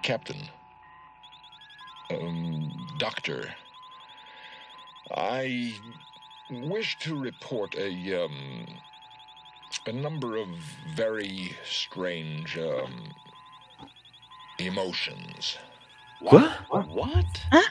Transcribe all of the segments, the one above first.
Captain. Doctor. I wish to report a number of very strange emotions. Quoi? What? Hein?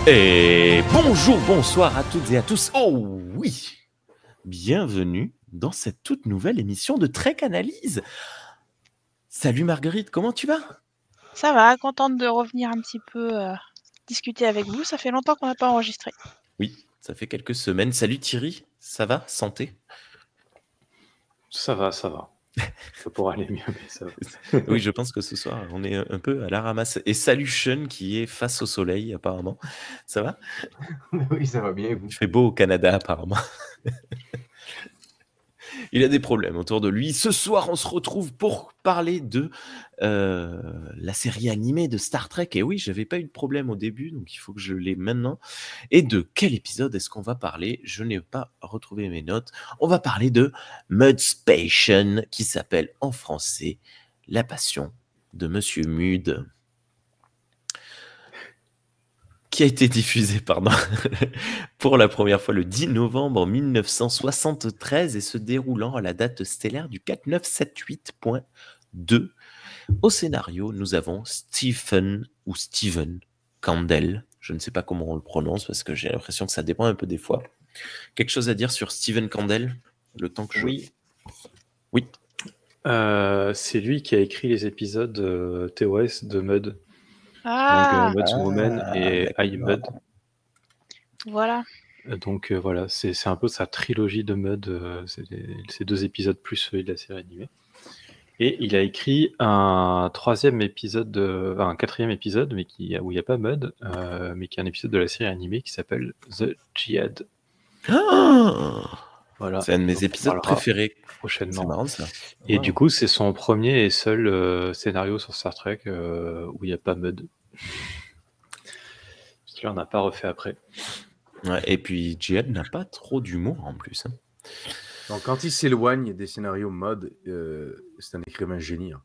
Et bonjour, bonsoir à toutes et à tous. Oh oui, bienvenue dans cette toute nouvelle émission de Trek Analyse. Salut Marguerite, comment tu vas? Ça va, contente de revenir un petit peu discuter avec vous. Ça fait longtemps qu'on n'a pas enregistré. Oui, ça fait quelques semaines. Salut Thierry, ça va? Santé? Ça va. Ça pourrait aller mieux, mais ça va. Oui, je pense que ce soir, on est un peu à la ramasse. Et salut Sean qui est face au soleil apparemment. Ça va? Oui, ça va bien. Vous. Il fait beau au Canada apparemment. Il a des problèmes autour de lui. Ce soir, on se retrouve pour parler de la série animée de Star Trek. Et oui, j'avais pas eu de problème au début, donc il faut que je l'ai maintenant. Et de quel épisode est-ce qu'on va parler? Je n'ai pas retrouvé mes notes. On va parler de Mudspation, qui s'appelle en français La Passion de Monsieur Mudd, qui a été diffusé pour la première fois le 10 novembre 1973 et se déroulant à la date stellaire du 4978.2. Au scénario, nous avons Steven Kandel. Je ne sais pas comment on le prononce parce que j'ai l'impression que ça dépend un peu des fois. Quelque chose à dire sur Steven Kandel? Le temps que je... Oui. C'est lui qui a écrit les épisodes TOS de Mudd. Ah, Donc Mudd's Woman et I Mudd. voilà. Donc voilà, c'est un peu sa trilogie de Mudd, ces deux épisodes plus celui de la série animée. Et il a écrit un quatrième épisode, mais où il n'y a pas Mudd, mais qui est un épisode de la série animée qui s'appelle The Jihad. Voilà. C'est un de mes épisodes préférés. Prochainement. C'est marrant ça. Et du coup, c'est son premier et seul scénario sur Star Trek où il n'y a pas Mudd. Parce qu'il n'en a pas refait après. Ouais, et puis Jihad n'a pas trop d'humour en plus. Hein. Donc, quand il s'éloigne des scénarios Mudd, c'est un écrivain génie, en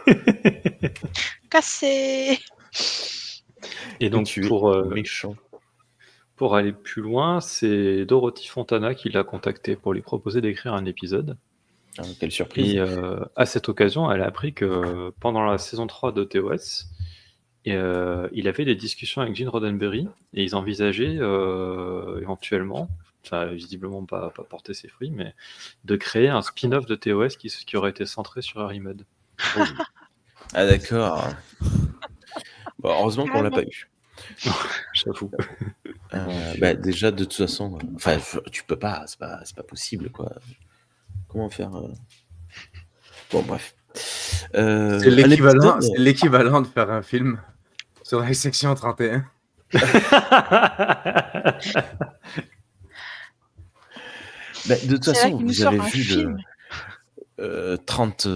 fait. Cassé. Et donc, méchant. Pour aller plus loin, c'est Dorothy Fontana qui l'a contacté pour lui proposer d'écrire un épisode. Ah, quelle surprise. Et à cette occasion, elle a appris que pendant la saison 3 de TOS, il avait des discussions avec Gene Roddenberry et ils envisageaient éventuellement, ça n'a visiblement pas porté ses fruits, mais de créer un spin-off de TOS qui aurait été centré sur Harry Mudd. Ah d'accord. Bon, heureusement qu'on l'a pas eu. J'avoue. Déjà de toute façon, tu peux pas, c'est pas possible quoi. Comment faire Bon bref. C'est l'équivalent de faire un film sur la section 31. De toute façon, vous avez vu 40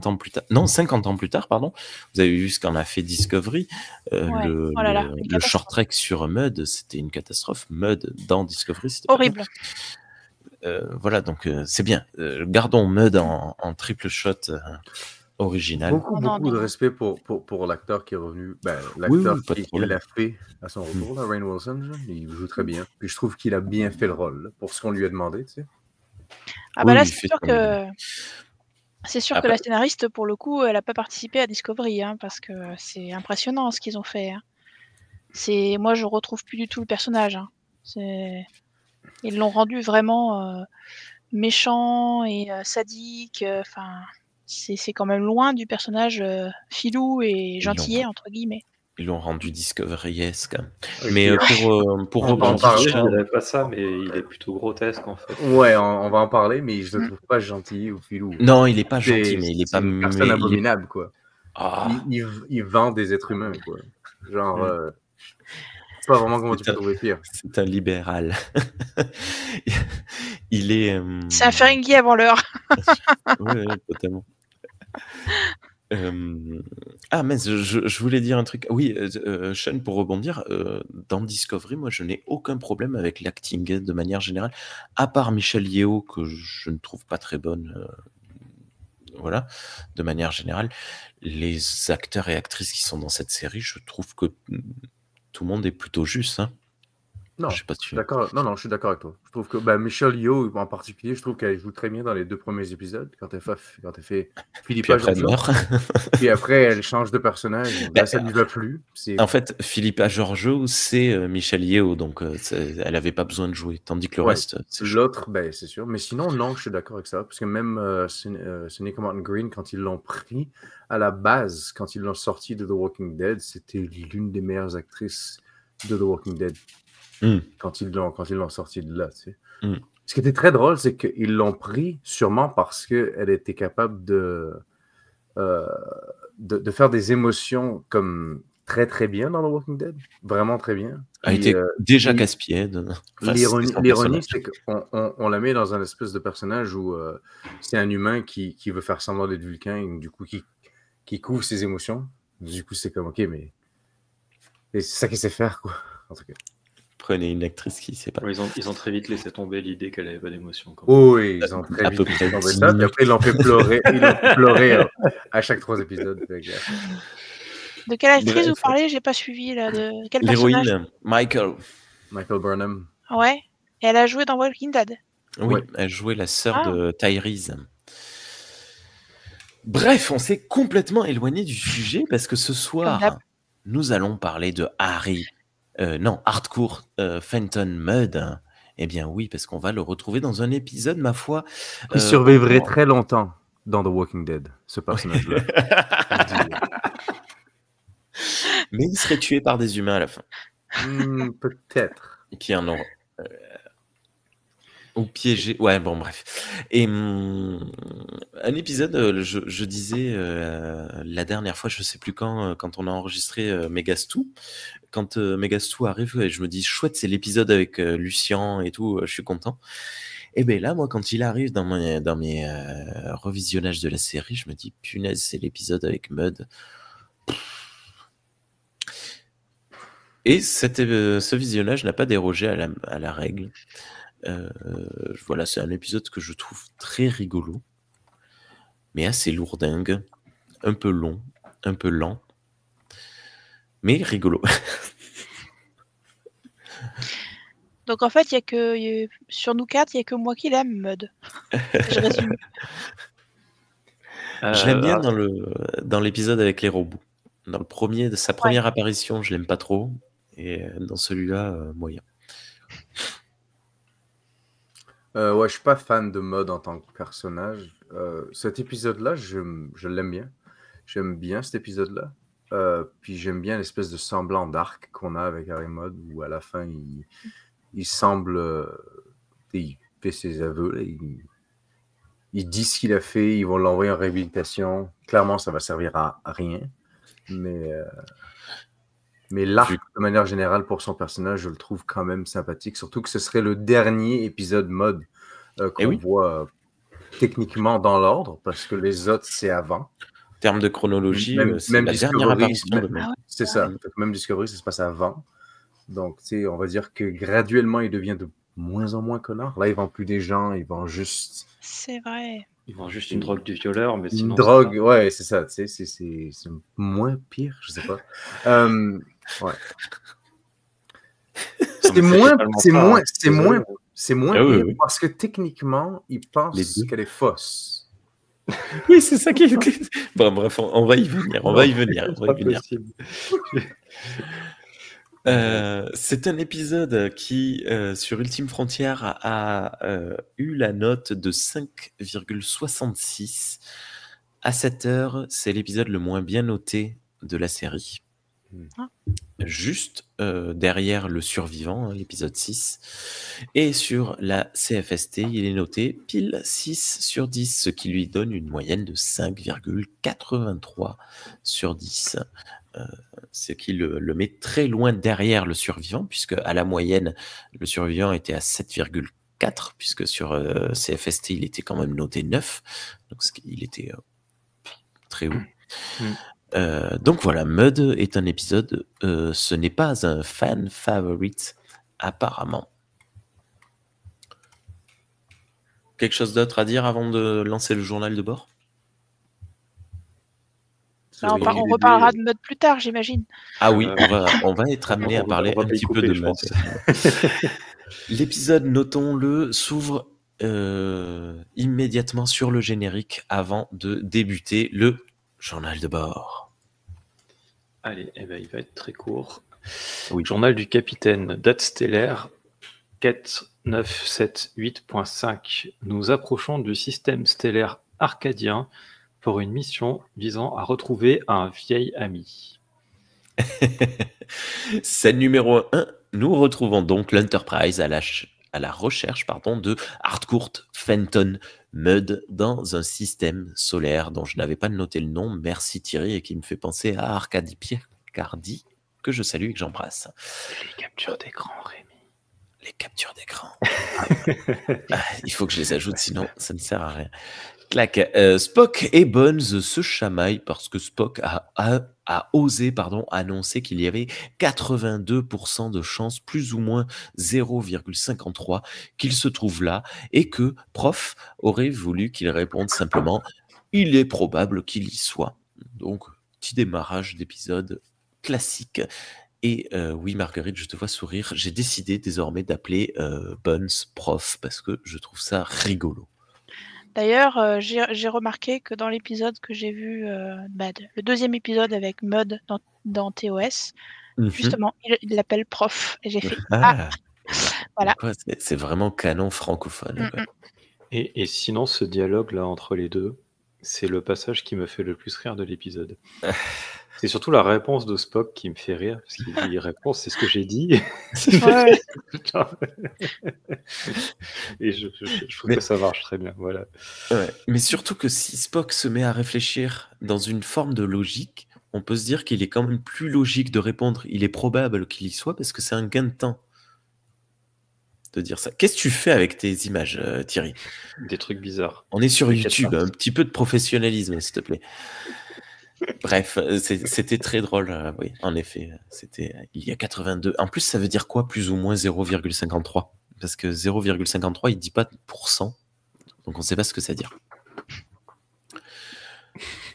ans plus tard, non 50 ans plus tard, pardon, vous avez vu ce qu'en a fait Discovery. Le short trek sur Mudd, c'était une catastrophe. Mudd dans Discovery, c'était horrible. Voilà, donc c'est bien. Gardons Mudd en triple shot original. Beaucoup de respect pour l'acteur qui est revenu. L'acteur qui l'a fait à son retour, là, Rainn Wilson, il joue très bien. Puis je trouve qu'il a bien fait le rôle là, pour ce qu'on lui a demandé, tu sais. Ah bah là, c'est sûr que la scénariste, pour le coup, elle n'a pas participé à Discovery, hein, parce que c'est impressionnant ce qu'ils ont fait. Hein. Moi, je retrouve plus du tout le personnage. Hein. Ils l'ont rendu vraiment méchant et sadique. c'est quand même loin du personnage filou et gentillet, entre guillemets. Ils l'ont rendu Discovery-esque. Et Mais puis, pour on va en rebondir, parler, je Charles, dirais pas ça, mais il est plutôt grotesque en fait. Ouais, on va en parler, mais je le trouve pas gentil ou filou. non, il est pas gentil, mais il est C'est pas. une personne mais il est- abominable, quoi. Ah, Il vend des êtres humains, quoi. Genre, je sais pas vraiment comment tu peux trouver pire. c'est un libéral. Il est. C'est un Ferengi avant l'heure. Ouais, totalement. Ah, mais je voulais dire un truc. Oui, Sean, pour rebondir, dans Discovery, moi, je n'ai aucun problème avec l'acting de manière générale, à part Michelle Yeoh, que je ne trouve pas très bonne. Voilà, de manière générale, les acteurs et actrices qui sont dans cette série, je trouve que tout le monde est plutôt juste. Hein. Non, Je sais pas je si suis d'accord. Non, je suis d'accord avec toi. Je trouve que Michelle Yeoh, en particulier, je trouve qu'elle joue très bien dans les 2 premiers épisodes, quand elle fait Puis Philippa après, elle Georgiou. meurt. Puis après, elle change de personnage. Là, ça lui va plus. En fait, Philippa Georgiou, c'est Michelle Yeoh, donc elle avait pas besoin de jouer. Tandis que le Ouais, reste, c'est chaud. l'autre, c'est sûr. Mais sinon, non, je suis d'accord avec ça. Parce que même Sonequa Martin Green, quand ils l'ont pris, à la base, quand ils l'ont sorti de The Walking Dead, c'était l'une des meilleures actrices de The Walking Dead. Quand ils l'ont sorti de là, tu sais. Ce qui était très drôle, c'est qu'ils l'ont pris sûrement parce qu'elle était capable de faire des émotions comme très très bien dans The Walking Dead. Vraiment très bien. Elle était déjà casse-pied. Enfin, l'ironie, c'est qu'on la met dans un espèce de personnage où c'est un humain qui veut faire semblant d'être Vulcain et du coup qui couvre ses émotions. Du coup, c'est comme, ok, mais c'est ça qu'il sait faire, quoi. En tout cas. Prenez une actrice qui sait pas. Ouais, ils ont très vite laissé tomber l'idée qu'elle avait pas d'émotion. Oh oui, ils ont très à vite peu près laissé tomber 10 ça. Puis minutes. après, ils l'ont fait pleurer à chaque 3 épisodes. De quelle actrice Bref. vous parlez? J'ai pas suivi là. De quel personnage? L'héroïne, Michael. Michael Burnham. Ouais. Et elle a joué dans Walking Dead. Oui, Ouais. elle jouait la sœur Ah. de Tyrese. Bref, on s'est complètement éloigné du sujet parce que ce d'hab. soir, nous allons parler de Hardcore Fenton Mudd. Eh bien oui, parce qu'on va le retrouver dans un épisode, ma foi. Qui survivrait très longtemps dans The Walking Dead, ce personnage-là. Mais il serait tué par des humains à la fin. Peut-être. Qui en ont... ou piégé. Ouais, bon, bref. Et un épisode, je disais la dernière fois, je sais plus quand on a enregistré Megastou. Quand Megastou arrive, je me dis chouette, c'est l'épisode avec Lucien et tout, je suis content. Et bien là, moi, quand il arrive dans mes revisionnages de la série, je me dis punaise, c'est l'épisode avec Mudd. Et ce visionnage n'a pas dérogé à la règle. Voilà, c'est un épisode que je trouve très rigolo, mais assez lourdingue, un peu long, un peu lent, mais rigolo. Donc en fait, sur nous 4, il n'y a que moi qui l'aime, Mudd. Je résume. Je l'aime bien dans l'épisode avec les robots. Dans sa première apparition, je l'aime pas trop, et dans celui-là, moyen. Ouais, je suis pas fan de Mudd en tant que personnage. Cet épisode-là, je l'aime bien. J'aime bien cet épisode-là. Puis j'aime bien l'espèce de semblant d'arc qu'on a avec Harry Mudd, où à la fin, il semble... il fait ses aveux. Là, il dit ce qu'il a fait, ils vont l'envoyer en réhabilitation. Clairement, ça va servir à rien. Mais l'arc, de manière générale, pour son personnage, je le trouve quand même sympathique. Surtout que ce serait le dernier épisode Mudd qu'on voit techniquement dans l'ordre, parce que les autres, c'est avant. En termes de chronologie, c'est même la dernière apparition de Mudd. C'est ça. Même Discovery, ça se passe avant. Donc, tu sais, on va dire que graduellement, il devient de moins en moins connard. Là, il vend plus des gens, il vend juste... C'est vrai. Il vend juste une drogue du violeur, mais sinon... Une drogue, ouais, c'est ça. Tu sais, c'est moins pire, je sais pas. Ouais. C'est moins pire parce que techniquement, il pense qu'elle est fausse. Oui, c'est ça qui est... Bon, bref, on va y venir. C'est un épisode qui, sur Ultime Frontière, a eu la note de 5,66. À 7h, c'est l'épisode le moins bien noté de la série. Ah. Juste derrière Le Survivant, hein, l'épisode 6. Et sur la CFST, il est noté pile 6 sur 10, ce qui lui donne une moyenne de 5,83 sur 10. Ce qui le met très loin derrière Le Survivant, puisque à la moyenne, Le Survivant était à 7,4, puisque sur CFST, il était quand même noté 9. Donc il était très haut. Donc voilà, Mud est un épisode, ce n'est pas un fan favorite, apparemment. Quelque chose d'autre à dire avant de lancer le journal de bord? Bah, on reparlera de Mud plus tard, j'imagine. Ah oui, on va être amené à parler un petit peu de Mud. L'épisode, notons-le, s'ouvre immédiatement sur le générique avant de débuter le journal de bord. Allez, il va être très court. Oui. Journal du capitaine, date stellaire 4978.5. Nous approchons du système stellaire arcadien pour une mission visant à retrouver un vieil ami. Scène numéro 1, nous retrouvons donc l'Enterprise à la recherche de Harcourt Fenton Mud dans un système solaire dont je n'avais pas noté le nom, merci Thierry, et qui me fait penser à Arcadie Picardie, que je salue et que j'embrasse. Les captures d'écran, Rémi. Les captures d'écran. Il faut que je les ajoute, sinon ça ne sert à rien. Clac. Spock et Bones se chamaillent parce que Spock a osé annoncer qu'il y avait 82% de chances, plus ou moins 0,53, qu'il se trouve là, et que Prof aurait voulu qu'il réponde simplement « Il est probable qu'il y soit ». Donc, petit démarrage d'épisode classique. Et oui, Marguerite, je te vois sourire. J'ai décidé désormais d'appeler Bones Prof parce que je trouve ça rigolo. D'ailleurs, j'ai remarqué que dans l'épisode que j'ai vu, le deuxième épisode avec Mud dans TOS, justement, il l'appelle Prof. Et j'ai fait voilà. Quoi, c'est vraiment canon francophone. Et sinon, ce dialogue-là entre les deux, c'est le passage qui me fait le plus rire de l'épisode. C'est surtout la réponse de Spock qui me fait rire, parce qu'il dit réponse, c'est ce que j'ai dit. Ouais. Et je trouve que ça marche très bien, voilà. Ouais. Mais surtout que si Spock se met à réfléchir dans une forme de logique, on peut se dire qu'il est quand même plus logique de répondre il est probable qu'il y soit, parce que c'est un gain de temps de dire ça. Qu'est-ce que tu fais avec tes images, Thierry? Des trucs bizarres. On est sur YouTube, un petit peu de professionnalisme, s'il te plaît. Bref, c'était très drôle, oui, en effet, il y a 82. En plus, ça veut dire quoi, plus ou moins 0,53? Parce que 0,53, il dit pas de pourcent, donc on ne sait pas ce que ça veut dire.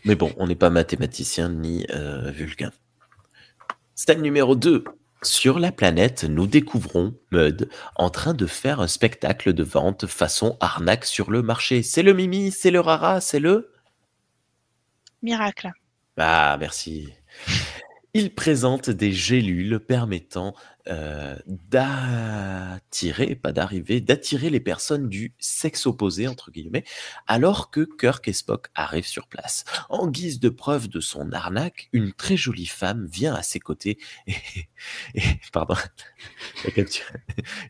Mais bon, on n'est pas mathématicien ni vulcain. Step numéro 2. Sur la planète, nous découvrons Mud en train de faire un spectacle de vente façon arnaque sur le marché. C'est le Mimi, c'est le Rara, c'est le... Miracle. Ah, merci. Il présente des gélules permettant d'attirer les personnes du sexe opposé, entre guillemets, alors que Kirk et Spock arrivent sur place. En guise de preuve de son arnaque, une très jolie femme vient à ses côtés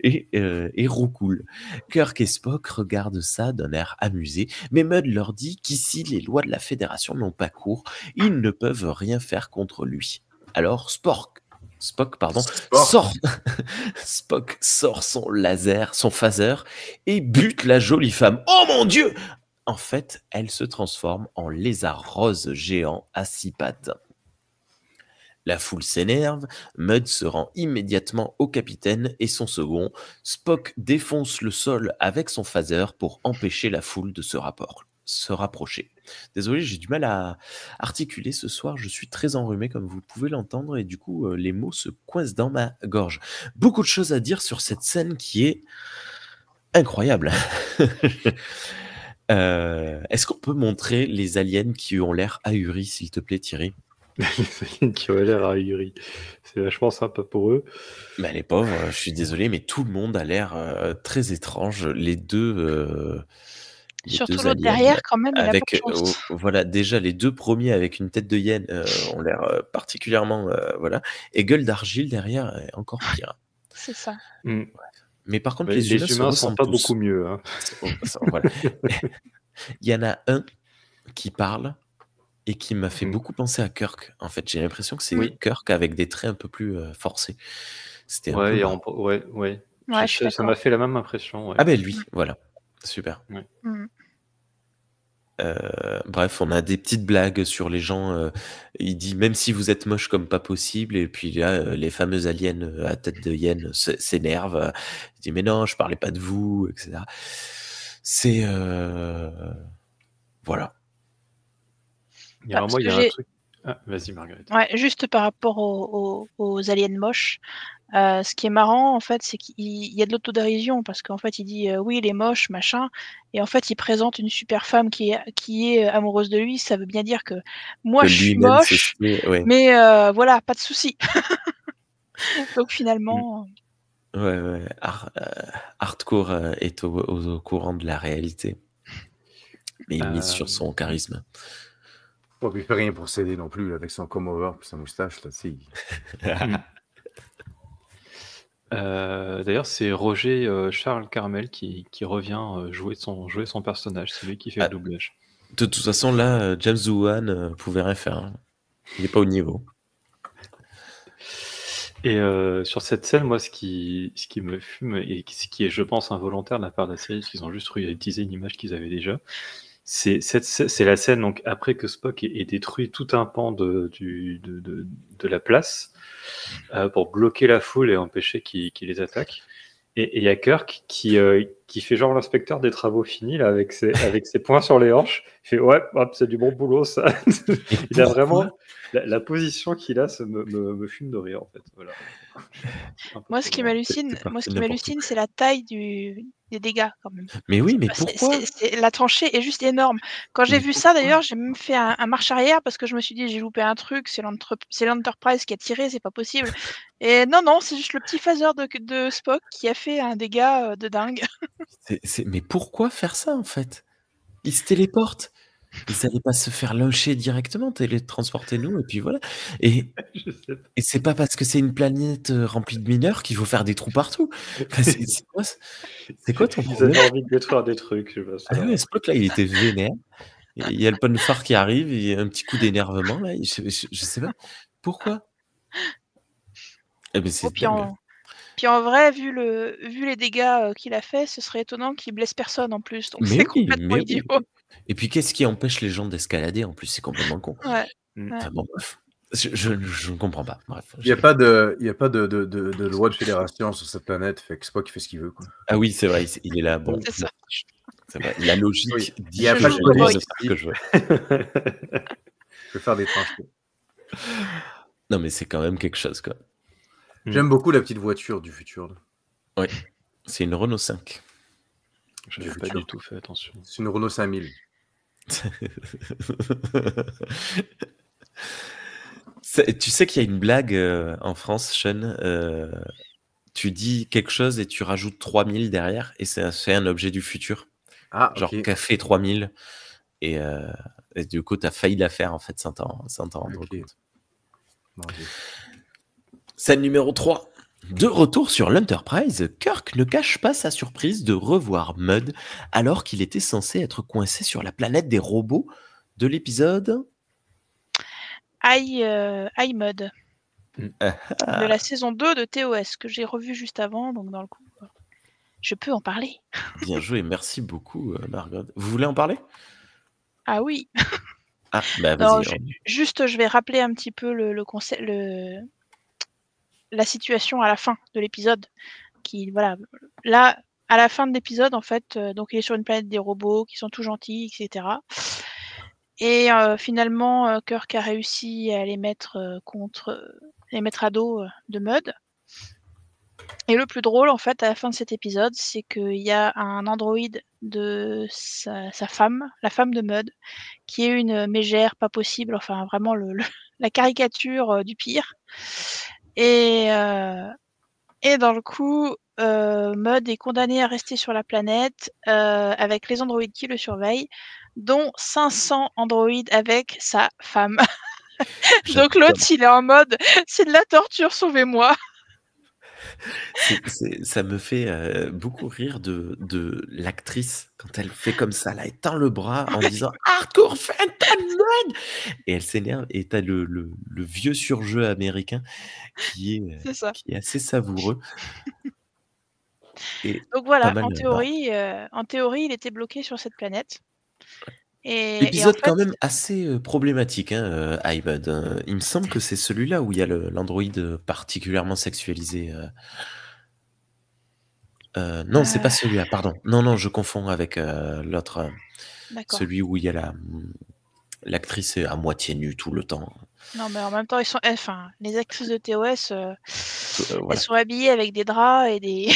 et roucoule. Kirk et Spock regardent ça d'un air amusé, mais Mud leur dit qu'ici les lois de la Fédération n'ont pas cours, ils ne peuvent rien faire contre lui. Alors Spock sort son laser, son phaser, et bute la jolie femme. Oh mon Dieu! En fait, elle se transforme en lézard rose géant à 6 pattes. La foule s'énerve, Mud se rend immédiatement au capitaine et son second. Spock défonce le sol avec son phaser pour empêcher la foule de se rapprocher. Désolé, j'ai du mal à articuler ce soir, je suis très enrhumé comme vous pouvez l'entendre et du coup les mots se coincent dans ma gorge. Beaucoup de choses à dire sur cette scène qui est incroyable. Est-ce qu'on peut montrer les aliens qui ont l'air ahuris, s'il te plaît, Thierry? Les aliens qui ont l'air ahuris, c'est vachement sympa pour eux. Bah, les pauvres, je suis désolé, mais tout le monde a l'air très étrange. Les deux les Surtout 2 l'autre aliens derrière, quand même, il a pas de avec, chance. voilà, déjà les 2 premiers avec une tête de hyène, ont l'air, particulièrement, voilà, et gueule d'argile derrière est encore pire. C'est ça. Mm. Mais par contre, Mais les humains les se humains sont ressemblent pas tous. beaucoup mieux. Hein. Voilà. Il y en a un qui parle et qui m'a fait beaucoup penser à Kirk. En fait, j'ai l'impression que c'est Oui. Kirk avec des traits un peu plus forcés. C'était un peu Ouais, marrant. ouais. Ouais, je suis Ça m'a d'accord. fait la même impression. Ouais. Ah ben lui, voilà. Super. Mm. Bref, on a des petites blagues sur les gens. Il dit même si vous êtes moche comme pas possible. Et puis là, les fameuses aliens à tête de hyène s'énervent. Il dit mais non, je parlais pas de vous, etc. C'est voilà. Et alors Parce moi, il que y a un j'ai- truc. Ah, vas-y, Marguerite. Ouais, juste par rapport aux aliens moches, ce qui est marrant, en fait, c'est qu'il y a de l'autodérision, parce qu'en fait, il dit oui, il est moche, machin, et en fait, il présente une super femme qui est amoureuse de lui. Ça veut bien dire que moi, Que je suis lui-même, c'est moche, ouais. mais voilà, pas de souci. Donc finalement, Ouais. Hardcore est au courant de la réalité. Mais il mise sur son charisme. Bon, puis il fait rien pour s'aider non plus, là, avec son come-over et sa moustache. Là, tu sais. D'ailleurs, c'est Roger Charles Carmel qui revient jouer son personnage. C'est lui qui fait le doublage. De toute façon, là, James Doohan pouvait rien faire. Hein. Il n'est pas au niveau. Et sur cette scène, moi, ce qui me fume, et ce qui est, je pense, involontaire de la part de la série, parce qu'ils ont juste réutilisé une image qu'ils avaient déjà, c'est la scène donc, après que Spock ait détruit tout un pan de la place pour bloquer la foule et empêcher qu'ils les attaquent. Et il y a Kirk qui fait genre l'inspecteur des travaux finis là, avec ses poings sur les hanches. Il fait ouais, hop, c'est du bon boulot ça. Il a vraiment la position qu'il a, ça me fume de rire en fait. Voilà. moi, ce qui m'hallucine, c'est la taille des dégâts quand même. Mais oui, mais pourquoi la tranchée est juste énorme. Quand j'ai vu ça d'ailleurs, j'ai même fait un marche arrière parce que je me suis dit j'ai loupé un truc, c'est l'Enterprise qui a tiré, c'est pas possible. Et non, c'est juste le petit phaser de Spock qui a fait un dégât de dingue. Mais pourquoi faire ça en fait? Ils se téléportent. Ils n'allaient pas se faire lyncher directement, télétransporter nous, et puis voilà. Et c'est pas parce que c'est une planète remplie de mineurs qu'il faut faire des trous partout. Enfin, c'est quoi ton problème? Ils avaient envie de détruire des trucs. Je sais pas, ah ouais, Spock là, il était vénère. Il y a le Ponfar qui arrive, il y a un petit coup d'énervement là. Je sais pas pourquoi. Eh ben, c'est dingue. Puis en vrai, vu les dégâts qu'il a fait, ce serait étonnant qu'il blesse personne en plus. Donc c'est complètement idiot. Et puis qu'est-ce qui empêche les gens d'escalader en plus? C'est complètement con. Ouais. Enfin, bon, bref. Je ne comprends pas. Bref. Il n'y a pas de loi de fédération sur cette planète, fait que Spock fait ce qu'il veut. Quoi. Ah oui, c'est vrai, il est là. Bon, c'est ça. C'est vrai. La logique il n'y a pas de police que je veux. Je vais faire des tranches. Non, mais c'est quand même quelque chose, quoi. J'aime beaucoup la petite voiture du futur. Là. Oui, c'est une Renault 5. Je n'ai pas du tout fait attention. C'est une Renault 5000. Tu sais qu'il y a une blague en France, Sean. Tu dis quelque chose et tu rajoutes 3000 derrière et c'est un objet du futur. Ah, genre café 3000. Et du coup, tu as failli la faire en fait sans t'en rendre compte. Scène numéro 3. De retour sur l'Enterprise, Kirk ne cache pas sa surprise de revoir Mudd alors qu'il était censé être coincé sur la planète des robots de l'épisode Mudd de la saison 2 de TOS que j'ai revu juste avant, donc dans le coup, je peux en parler. Bien joué, merci beaucoup Margot. Vous voulez en parler? Ah oui. Ah, bah vas-y. Juste, je vais rappeler un petit peu la situation à la fin de l'épisode. Voilà, là, à la fin de l'épisode, en fait, donc il est sur une planète des robots qui sont tout gentils, etc. Et finalement, Kirk a réussi à les mettre à dos de Mudd. Et le plus drôle, en fait, à la fin de cet épisode, c'est qu'il y a un androïde de sa femme, la femme de Mudd, qui est une mégère pas possible, enfin vraiment la caricature du pire. Et dans le coup, Mudd est condamné à rester sur la planète avec les androïdes qui le surveillent, dont 500 androïdes avec sa femme. Donc l'autre, il est en mode « c'est de la torture, sauvez-moi ». Ça me fait beaucoup rire de l'actrice quand elle fait comme ça, là, elle tend le bras en disant Hardcore Fenton Mudd et elle s'énerve et t'as le vieux surjeu américain qui C'est ça. est assez savoureux. Et Donc pas voilà, mal en barre. théorie, il était bloqué sur cette planète. Et en Épisode fait, quand même assez problématique, hein, iMud. Il me semble que c'est celui-là où il y a l'androïde particulièrement sexualisé. Non, c'est pas celui-là, pardon. Non, je confonds avec l'autre. d'accord. Celui où il y a l'actrice est à moitié nue tout le temps. Non, mais en même temps, les actrices de TOS, Voilà. elles sont habillées avec des draps et des...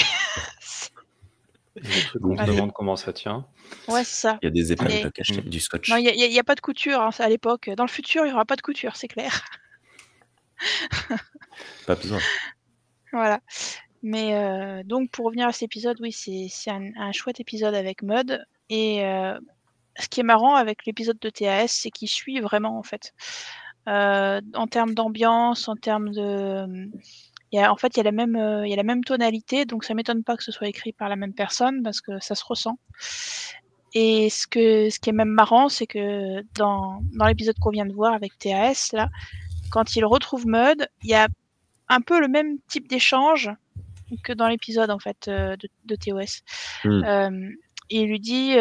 Et des trucs où on se Allez. demande comment ça tient. Ouais, c'est ça. Il y a des épingles Et- cachées, du scotch. Non, il y a pas de couture hein, à l'époque. Dans le futur, il y aura pas de couture, c'est clair. Pas besoin. Voilà. Mais donc, pour revenir à cet épisode, oui, c'est un chouette épisode avec Mudd. Et ce qui est marrant avec l'épisode de TAS, c'est qu'il suit vraiment, en fait. En termes d'ambiance, en termes de... il y a la même tonalité, donc ça m'étonne pas que ce soit écrit par la même personne, parce que ça se ressent. Et ce qui est même marrant, c'est que dans l'épisode qu'on vient de voir avec TAS, là, quand il retrouve Mudd, il y a un peu le même type d'échange que dans l'épisode en fait de TOS. Et il lui dit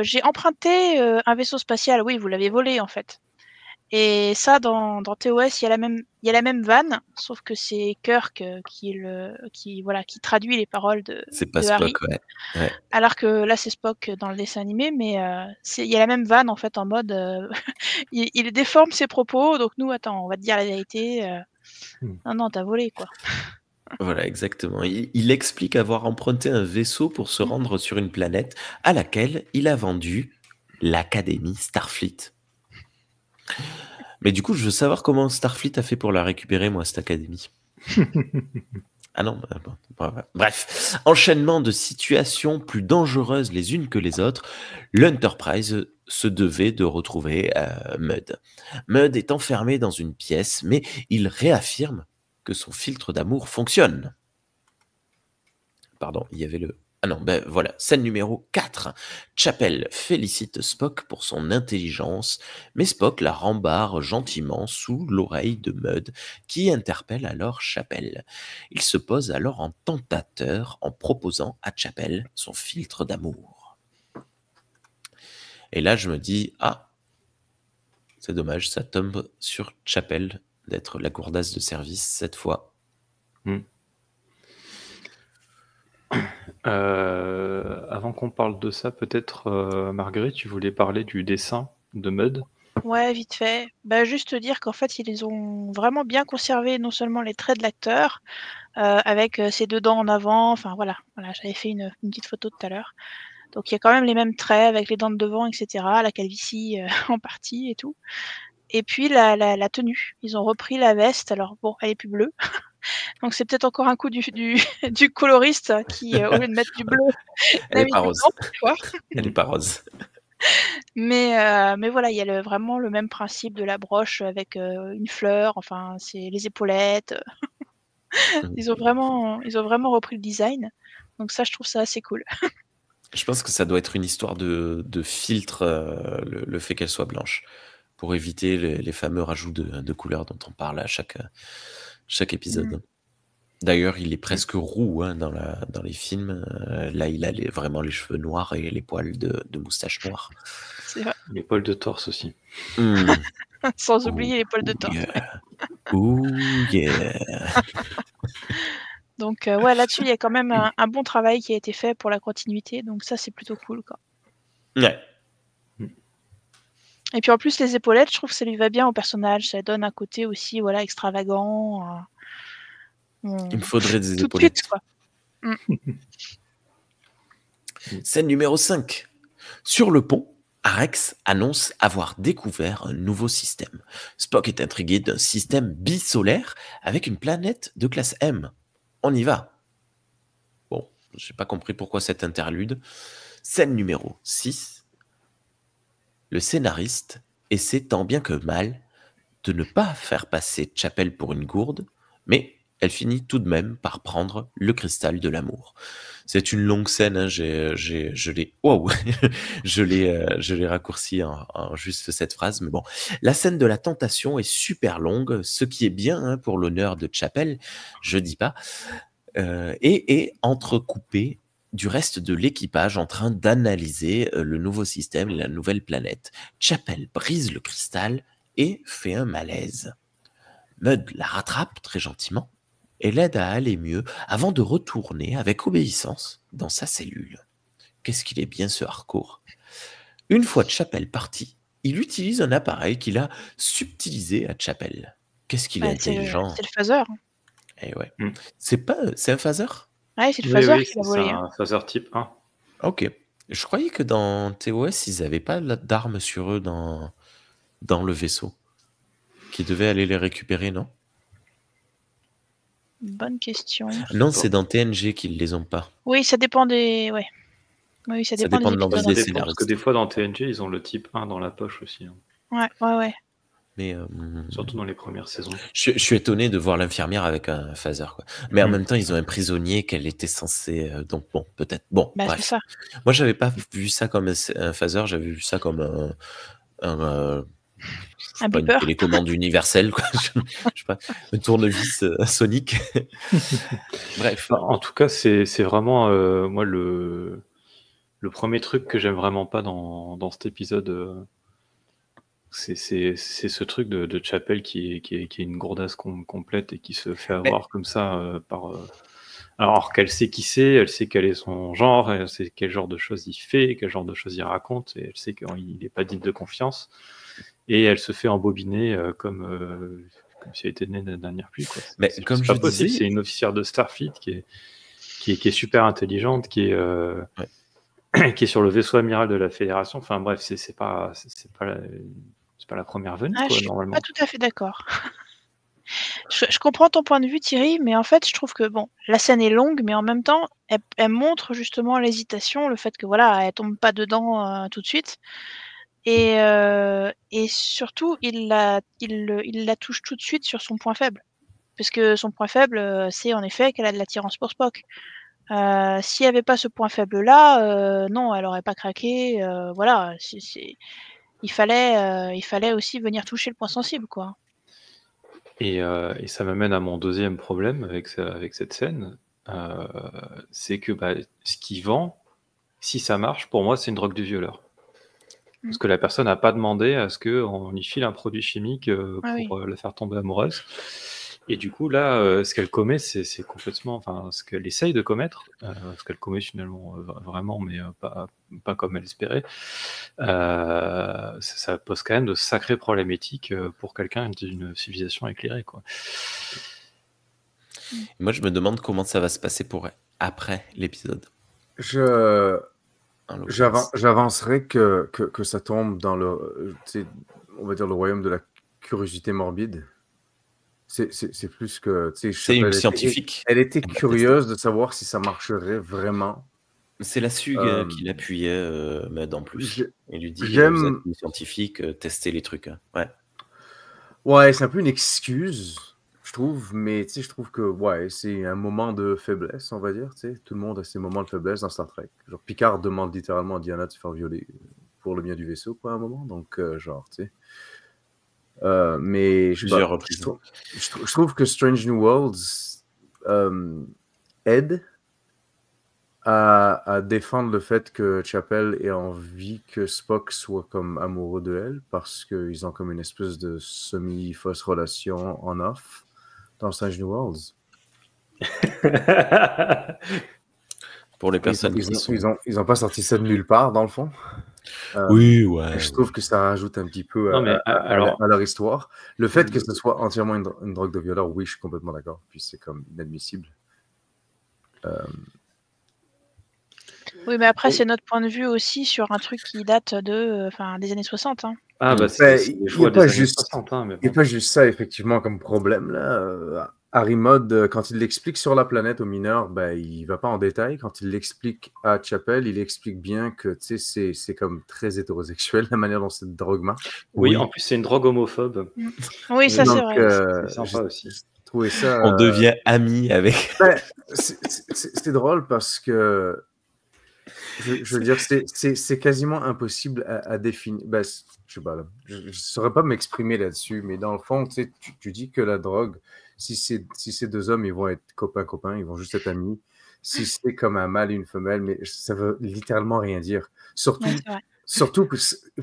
j'ai emprunté un vaisseau spatial. Oui, vous l'avez volé en fait. Et ça, dans TOS, il y a la même vanne, sauf que c'est Kirk qui traduit les paroles de C'est pas Harry. Spock, ouais. Alors que là, c'est Spock dans le dessin animé, mais il y a la même vanne en fait en mode il déforme ses propos. Donc nous, attends, on va te dire la vérité. Non, t'as volé quoi. Voilà, exactement. Il explique avoir emprunté un vaisseau pour se rendre sur une planète à laquelle il a vendu l'Académie Starfleet. Mais du coup, je veux savoir comment Starfleet a fait pour la récupérer, moi, cette académie. Ah non, bon, bref. Enchaînement de situations plus dangereuses les unes que les autres, l'Enterprise se devait de retrouver Mudd. Mudd est enfermé dans une pièce, mais il réaffirme que son filtre d'amour fonctionne. Pardon, il y avait le... Ah non, ben voilà, scène numéro 4. Chapel félicite Spock pour son intelligence, mais Spock la rembarre gentiment sous l'oreille de Mudd, qui interpelle alors Chapel. Il se pose alors en tentateur en proposant à Chapel son filtre d'amour. Et là, je me dis, ah, c'est dommage, ça tombe sur Chapel d'être la gourdasse de service cette fois. Avant qu'on parle de ça, peut-être, Marguerite, tu voulais parler du dessin de Mudd? Ouais, vite fait. Bah, juste dire qu'en fait, ils ont vraiment bien conservé non seulement les traits de l'acteur, avec ses deux dents en avant, enfin voilà, j'avais fait une petite photo tout à l'heure. Donc il y a quand même les mêmes traits avec les dents de devant, etc., la calvitie en partie et tout. Et puis la tenue, ils ont repris la veste, alors bon, elle est plus bleue. Donc c'est peut-être encore un coup du coloriste qui, au lieu de mettre du bleu, Elle est pas rose. blanc, Elle est pas rose. mais voilà, il y a vraiment le même principe de la broche avec une fleur, enfin c'est les épaulettes. Ils ont vraiment repris le design. Donc ça, je trouve ça assez cool. Je pense que ça doit être une histoire de filtre, le fait qu'elle soit blanche, pour éviter les fameux rajouts de couleurs dont on parle à chaque épisode. D'ailleurs, il est presque roux hein, dans les films. Là, il a vraiment les cheveux noirs et les poils de moustache noire. C'est vrai. Les poils de torse aussi. Sans oublier les poils de torse. Yeah. Ouh, yeah. Donc ouais, là-dessus, il y a quand même un bon travail qui a été fait pour la continuité. Donc ça, c'est plutôt cool, quoi. Ouais. Et puis en plus, les épaulettes, je trouve que ça lui va bien au personnage. Ça donne un côté aussi, voilà, extravagant. Il me faudrait des tout épaulettes. De suite, quoi. Scène numéro 5. Sur le pont, Arex annonce avoir découvert un nouveau système. Spock est intrigué d'un système bisolaire avec une planète de classe M. On y va. j'ai pas compris pourquoi cette interlude. Scène numéro 6. Le scénariste essaie tant bien que mal de ne pas faire passer Chapel pour une gourde, mais elle finit tout de même par prendre le cristal de l'amour. C'est une longue scène, hein, je l'ai wow, je l'ai raccourci en juste cette phrase, mais bon. La scène de la tentation est super longue, ce qui est bien hein, pour l'honneur de Chapel, je dis pas, et entrecoupée du reste de l'équipage en train d'analyser le nouveau système, la nouvelle planète. Chapel brise le cristal et fait un malaise. Mudd la rattrape très gentiment et l'aide à aller mieux avant de retourner avec obéissance dans sa cellule. Qu'est-ce qu'il est bien ce hardcore. Une fois Chapel parti, il utilise un appareil qu'il a subtilisé à Chapel. Qu'est-ce qu'il est intelligent. C'est le phaser. Eh ouais. C'est un phaser? Ouais, c'est le phaser qui l'a volé. C'est un phaser type 1. Ok. Je croyais que dans TOS, ils n'avaient pas d'armes sur eux dans le vaisseau. Qui devaient aller les récupérer, non? Bonne question. Non, c'est dans TNG qu'ils les ont pas. Oui, ça dépend des... Ouais. Oui, ça dépend de l'envie des scénaristes. Parce que des fois, dans TNG, ils ont le type 1 dans la poche aussi. Hein. Ouais. Mais surtout dans les premières saisons. Je suis étonné de voir l'infirmière avec un phaser. Quoi. Mais en même temps, ils ont un prisonnier qu'elle était censée... donc bon, peut-être... Bon, bah, bref. c'est ça. Moi, j'avais pas vu ça comme un phaser, j'avais vu ça comme un beeper. Une télécommande universelle, quoi. Je sais pas, un tournevis sonique. Bref. En tout cas, c'est vraiment moi le premier truc que j'aime vraiment pas dans cet épisode. C'est ce truc de Chapel qui est une gourdasse complète et qui se fait avoir comme ça par. Alors qu'elle sait qui c'est, elle sait quel est son genre, elle sait quel genre de choses il fait, quel genre de choses il raconte, et elle sait qu'il n'est pas digne de confiance. Et elle se fait embobiner comme si elle était née d'une dernière pluie. Quoi. Mais comme c'est pas possible, c'est une officière de Starfleet qui est super intelligente, qui est sur le vaisseau amiral de la Fédération. Enfin bref, c'est pas la première venue, quoi, normalement. Je suis pas tout à fait d'accord. Je comprends ton point de vue, Thierry, mais en fait, je trouve que bon, la scène est longue, mais en même temps, elle montre justement l'hésitation, le fait que voilà, elle tombe pas dedans tout de suite. Et surtout, il la touche tout de suite sur son point faible. Parce que son point faible, c'est en effet qu'elle a de l'attirance pour Spock. S'il n'y avait pas ce point faible-là, non, elle n'aurait pas craqué. Voilà, il fallait aussi venir toucher le point sensible, quoi. Et ça m'amène à mon deuxième problème avec cette scène. C'est que ce qui vend, si ça marche, pour moi, c'est une drogue du violeur. Parce que la personne n'a pas demandé à ce qu'on y file un produit chimique pour la faire tomber amoureuse. Et du coup, là, ce qu'elle commet, c'est complètement... Enfin, ce qu'elle essaye de commettre, ce qu'elle commet finalement vraiment, mais pas comme elle espérait, ça pose quand même de sacrés problèmes éthiques pour quelqu'un d'une civilisation éclairée, quoi. Moi, je me demande comment ça va se passer pour après l'épisode. J'avancerais que ça tombe dans on va dire le royaume de la curiosité morbide. C'est plus que... C'est une scientifique. Elle était curieuse de savoir si ça marcherait vraiment. C'est la SUG qui l'appuyait, Mudd en plus. Il lui dit, vous êtes une scientifique, testez les trucs. Hein. Ouais, c'est un peu une excuse, je trouve, mais je trouve que c'est un moment de faiblesse, on va dire. Tout le monde a ses moments de faiblesse dans Star Trek. Genre, Picard demande littéralement à Diana de se faire violer pour le bien du vaisseau, quoi, à un moment. Donc, mais je trouve que Strange New Worlds aide à défendre le fait que Chapel ait envie que Spock soit comme amoureux de elle, parce qu'ils ont comme une espèce de semi-fausse relation en off dans Strange New Worlds. Pour les personnes ils ont pas sorti ça de nulle part, dans le fond. Oui, ouais. Je trouve que ça rajoute un petit peu à leur histoire. Le fait que ce soit entièrement une drogue de violeur, oui, je suis complètement d'accord. Puis c'est comme inadmissible. Oui, mais après, c'est notre point de vue aussi sur un truc qui date des années 60. Hein. Il n'y a pas juste ça, effectivement, comme problème. Là. Harry Mudd, quand il l'explique sur la planète aux mineurs, ben, il va pas en détail. Quand il l'explique à Chapel, il explique bien que c'est comme très hétérosexuel la manière dont cette drogue marche. Oui, Oui. en plus, c'est une drogue homophobe. Oui, ça c'est Donc, vrai. C'est sympa aussi. j'ai trouvé ça. On devient amis avec. Ben, c'est drôle parce que je veux dire, c'est quasiment impossible à définir. Ben, je sais pas, là, je saurais pas m'exprimer là-dessus, mais dans le fond, tu dis que la drogue, si ces deux hommes, ils vont être copains, ils vont juste être amis. Si c'est comme un mâle et une femelle, mais ça veut littéralement rien dire. Surtout, Ouais, c'est vrai. surtout que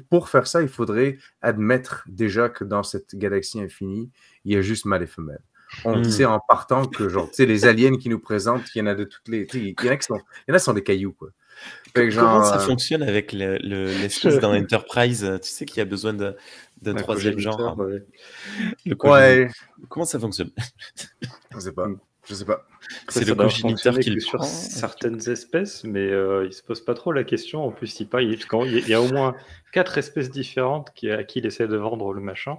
pour faire ça, il faudrait admettre déjà que dans cette galaxie infinie, il y a juste mâle et femelle. On sait en partant que, genre, tu sais, les aliens qui nous présentent, il y en a de toutes les. Il y en a qui sont, il y en a qui sont des cailloux, quoi. Fait que Comment genre, ça fonctionne avec l'espèce dans Enterprise? Tu sais qu'il y a besoin d'un Un troisième genre. cogéniteur, ouais. Le cogéniteur. Ouais, Comment ça fonctionne? je sais pas. Je sais pas. C'est Ça le doit cogéniteur fonctionner qui le que sur prend. certaines espèces, mais il se pose pas trop la question. En plus, il y a au moins 4 espèces différentes à qui il essaie de vendre le machin.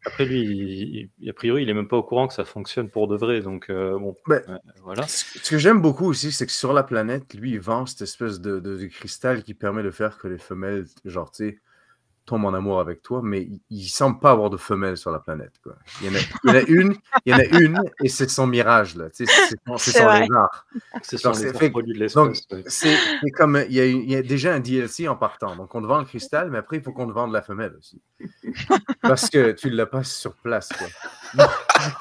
Après, lui, a priori, il est même pas au courant que ça fonctionne pour de vrai. Donc, bon, Ben, voilà. Ce que j'aime beaucoup aussi, c'est que sur la planète, lui, il vend cette espèce de cristal qui permet de faire que les femelles, genre, tu sais, tombent en amour avec toi, mais il semble pas avoir de femelles sur la planète, quoi. Il y en a une, et c'est son mirage, là. Tu sais, c'est son vrai. lézard. C'est Genre, sur les fait- produits de Donc, l'espèce. Ouais. c'est comme, il y a déjà un DLC en partant. Donc, on te vend le cristal, mais après, il faut qu'on te vende la femelle aussi. Parce que tu l'as pas sur place, quoi.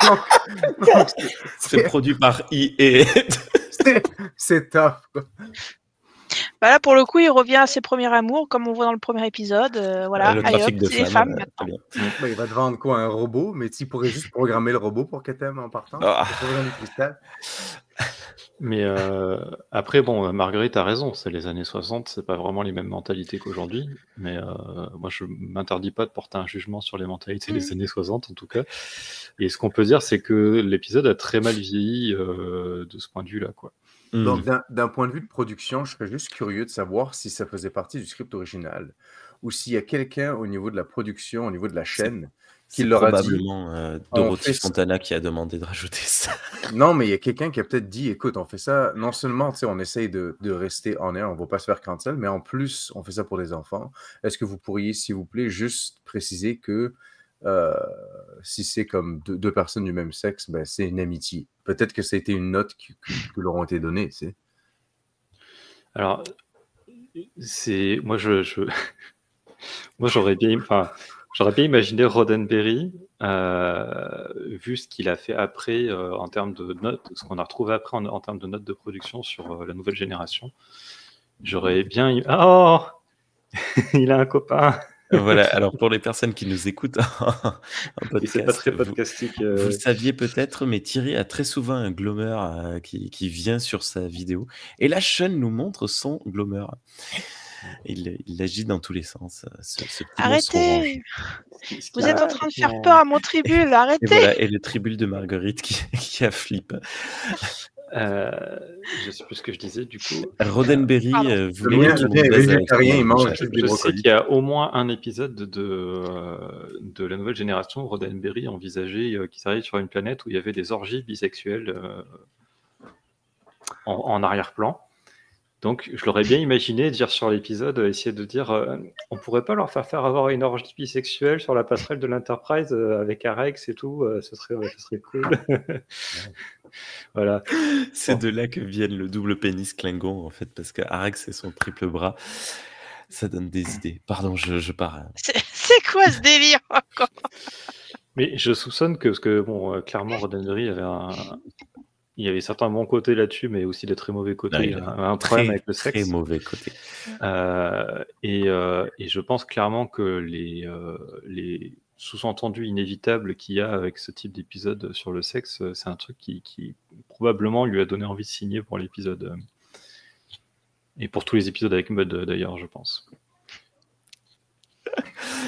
Donc, C'est produit par EA. c'est tough, quoi. Bah là, pour le coup, il revient à ses premiers amours, comme on voit dans le premier épisode. Voilà, Le allez trafic hop, de c'est les femmes. femmes Très maintenant. bien. Ben, il va te vendre quoi, un robot, mais tu pourrais juste programmer le robot pour qu'elle t'aime en partant. Ah. T'as pas besoin du cristal. Mais après, bon, Marguerite a raison, c'est les années 60, c'est pas vraiment les mêmes mentalités qu'aujourd'hui. Mais moi, je m'interdis pas de porter un jugement sur les mentalités des années 60, en tout cas. Et ce qu'on peut dire, c'est que l'épisode a très mal vieilli de ce point de vue-là, quoi. Donc, d'un point de vue de production, je serais juste curieux de savoir si ça faisait partie du script original ou s'il y a quelqu'un au niveau de la production, au niveau de la chaîne, qui C'est leur a dit. probablement Dorothy fait ça. Fontana qui a demandé de rajouter ça. Non, mais il y a quelqu'un qui a peut-être dit, écoute, on fait ça, non seulement, tu sais, on essaye de rester en air, on ne va pas se faire cancel, mais en plus, on fait ça pour les enfants. Est-ce que vous pourriez, s'il vous plaît, juste préciser que si c'est comme deux personnes du même sexe, ben, c'est une amitié. Peut-être que ça a été une note qui leur ont été données, tu sais. Alors, c'est moi, moi j'aurais bien imaginé Roddenberry, vu ce qu'il a fait après en termes de notes, ce qu'on a retrouvé après en termes de notes de production sur la nouvelle génération. J'aurais bien. Oh, il a un copain. Voilà, alors pour les personnes qui nous écoutent en Et c'est pas podcast, très podcastique. vous le saviez peut-être, mais Thierry a très souvent un glommer qui vient sur sa vidéo. Et là, Sean nous montre son glommer. Il agit dans tous les sens. Ce petit monstre orange. Arrêtez! Vous êtes en train de faire peur à mon tribule, Et arrêtez! voilà, et le tribule de Marguerite qui a flip. Je sais plus ce que je disais du coup. Roddenberry Pardon. voulait Le qu'il mien, nous baise il avec rien, son il mange manche. juste du Je sais brocoli. qu'il y a au moins un épisode de la nouvelle génération où Roddenberry envisageait qu'ils arrivent sur une planète où il y avait des orgies bisexuelles en arrière-plan. Donc, je l'aurais bien imaginé dire sur l'épisode, essayer de dire on pourrait pas leur faire avoir une orgie bisexuelle sur la passerelle de l'Enterprise avec Arex et tout, ce serait cool. Voilà. C'est de là que viennent le double pénis Klingon, en fait, parce que Arex, c'est son triple bras. Ça donne des idées. Pardon, je pars. C'est quoi ce délire encore? Mais je soupçonne que, parce que bon, clairement, Roddenberry il y avait certains bons côtés là-dessus, mais aussi des très mauvais côtés. Non, Il y a un problème avec le sexe. Très mauvais côté. Et je pense clairement que les sous-entendus inévitables qu'il y a avec ce type d'épisode sur le sexe, c'est un truc qui probablement lui a donné envie de signer pour l'épisode. Et pour tous les épisodes avec Mudd, d'ailleurs, je pense.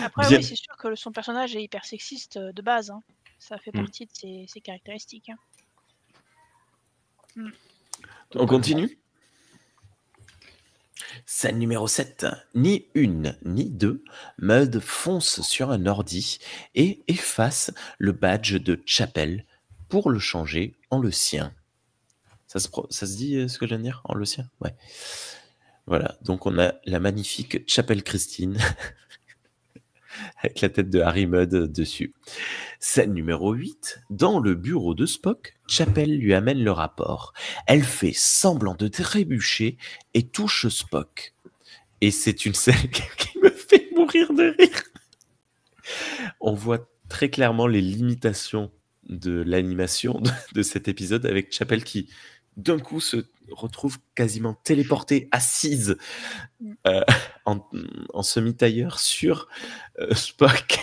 Après, Bien. oui, c'est sûr que son personnage est hyper sexiste de base. Hein. Ça fait partie de ses caractéristiques. Hein. On continue. Scène numéro 7. Ni une, ni deux, Mudd fonce sur un ordi et efface le badge de Chapel pour le changer en le sien. Ça se dit ce que je viens de dire? En le sien? Ouais. Voilà, donc on a la magnifique Chapelle Christine avec la tête de Harry Mudd dessus. Scène numéro 8. Dans le bureau de Spock, Chapelle lui amène le rapport. Elle fait semblant de trébucher et touche Spock. Et c'est une scène qui me fait mourir de rire. On voit très clairement les limitations de l'animation de cet épisode avec Chapelle qui, d'un coup, se retrouve quasiment téléportée, assise en semi-tailleur sur Spock.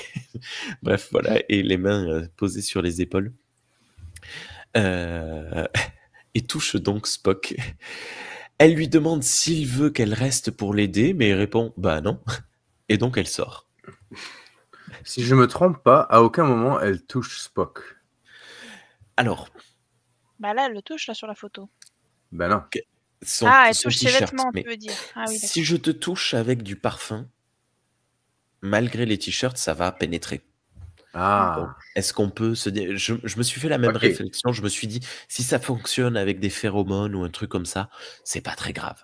Bref, voilà, et les mains posées sur les épaules. Et touche donc Spock. Elle lui demande s'il veut qu'elle reste pour l'aider, mais il répond « bah non ». Et donc elle sort. Si je me trompe pas, à aucun moment elle touche Spock. Alors, Bah là, elle le touche là sur la photo. Ben non. Elle son touche ses t-shirt, vêtements, mais tu veux dire. Ah oui, si je te touche avec du parfum, malgré les t-shirts, ça va pénétrer. Ah. Donc, est-ce qu'on peut se dire... Je me suis fait la même réflexion, je me suis dit, si ça fonctionne avec des phéromones ou un truc comme ça, c'est pas très grave.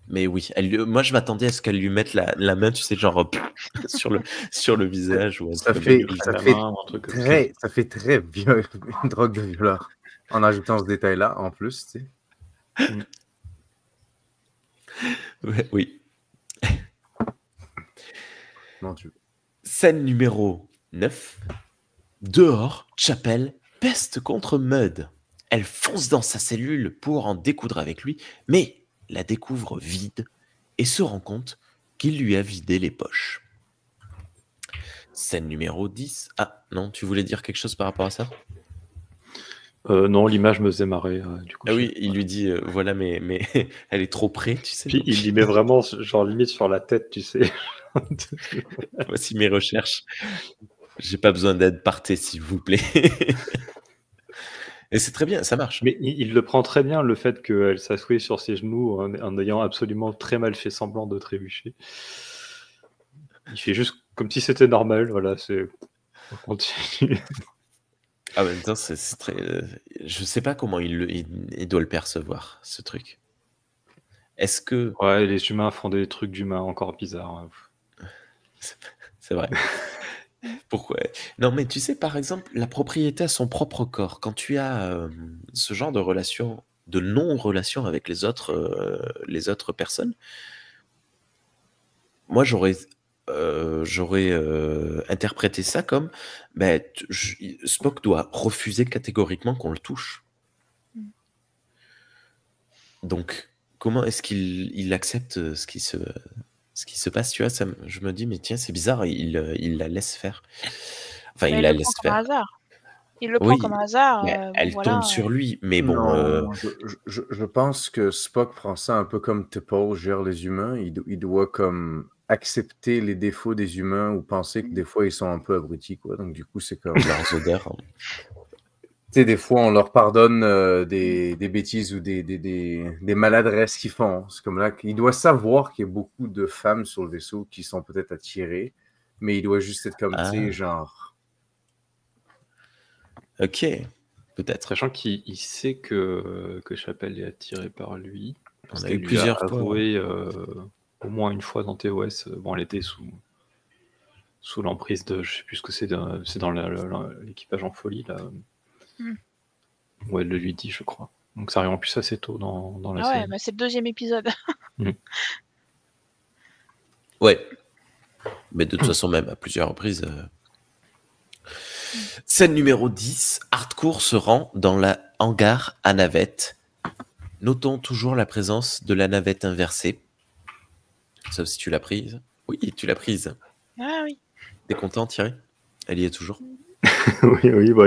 Mais oui, moi je m'attendais à ce qu'elle lui mette la main, tu sais, genre sur le visage. Ou ça fait très une drogue de violeur. En ajoutant ce détail-là, en plus, tu sais. Ouais, oui. Mon Dieu. Scène numéro 9. Dehors, Chapelle peste contre Mudd. Elle fonce dans sa cellule pour en découdre avec lui, mais la découvre vide et se rend compte qu'il lui a vidé les poches. Scène numéro 10. Ah, non, tu voulais dire quelque chose par rapport à ça? Non, l'image me faisait marrer. Du coup, ah oui, il lui dit, voilà, mais elle est trop près, tu sais. Puis il lui met vraiment, genre limite sur la tête, tu sais. Voici mes recherches. J'ai pas besoin d'aide, partez s'il vous plaît. Et c'est très bien, ça marche. Mais il le prend très bien, le fait qu'elle s'assoie sur ses genoux en ayant absolument très mal fait semblant de trébucher. Il fait juste comme si c'était normal, voilà, c'est... On continue. En même temps, c'est très... je sais pas comment il doit le percevoir, ce truc. Est-ce que... Ouais, les humains font des trucs d'humains encore bizarres. C'est vrai. Pourquoi? Non, mais tu sais, par exemple, la propriété à son propre corps, quand tu as ce genre de relation, de non-relation avec les autres personnes, moi, j'aurais interprété ça comme Spock doit refuser catégoriquement qu'on le touche. Donc, comment est-ce qu'il accepte ce qui se passe, tu vois, je me dis, mais tiens, c'est bizarre, il la laisse faire. Enfin, il la laisse faire. Hasard. Il le prend comme un hasard. Elle tombe sur lui, mais bon... Non, je pense que Spock prend ça un peu comme T'Pol gère les humains. Il doit comme accepter les défauts des humains ou penser que des fois, ils sont un peu abrutis, quoi. Donc, du coup, c'est comme... leurs odeurs. Tu sais, des fois, on leur pardonne des bêtises ou des maladresses qu'ils font. C'est comme là qu'il doit savoir qu'il y a beaucoup de femmes sur le vaisseau qui sont peut-être attirées, mais il doit juste être comme, tu sais, genre... Ok, peut-être. Sachant qu'il sait que Chapelle est attiré par lui. On a eu plusieurs fois. Avoué, au moins une fois dans TOS. Bon, elle était sous l'emprise de... Je sais plus ce que c'est dans l'équipage en folie, là. Où elle le lui dit, je crois. Donc ça arrive en plus assez tôt dans la série. Ouais, c'est le 2e épisode. Ouais. Mais de toute façon, même à plusieurs reprises... Scène numéro 10. Hardcore se rend dans la hangar à navette. Notons toujours la présence de la navette inversée. Sauf si tu l'as prise. Oui, tu l'as prise. Ah oui. T'es content, Thierry? Elle y est toujours? Oui, bah,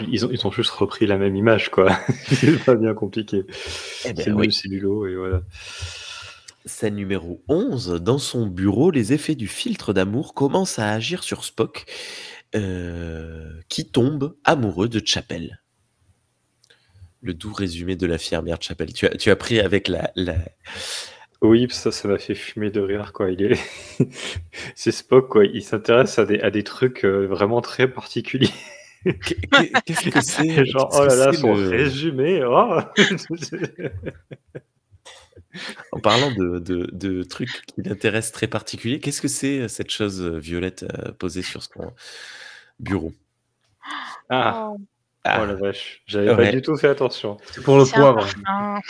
ils ont juste repris la même image, quoi. C'est pas bien compliqué. C'est le même cellulo, et voilà. Scène numéro 11. Dans son bureau, les effets du filtre d'amour commencent à agir sur Spock, qui tombe amoureux de Chapelle. Le doux résumé de l'infirmière Chapelle. Tu as pris avec la... Oui, ça m'a fait fumer de rire, quoi. C'est Spock, quoi. Il s'intéresse à des trucs vraiment très particuliers. Qu'est-ce que c'est Genre, qu'est-ce oh que là là, c'est son le... résumé. Oh. En parlant de trucs qui l'intéressent très particuliers, qu'est-ce que c'est cette chose violette posée sur son bureau? Ah, Oh, oh la Ah, vache, j'avais pas ouais. du tout fait attention. C'est pour le c'est un poivre. parfum.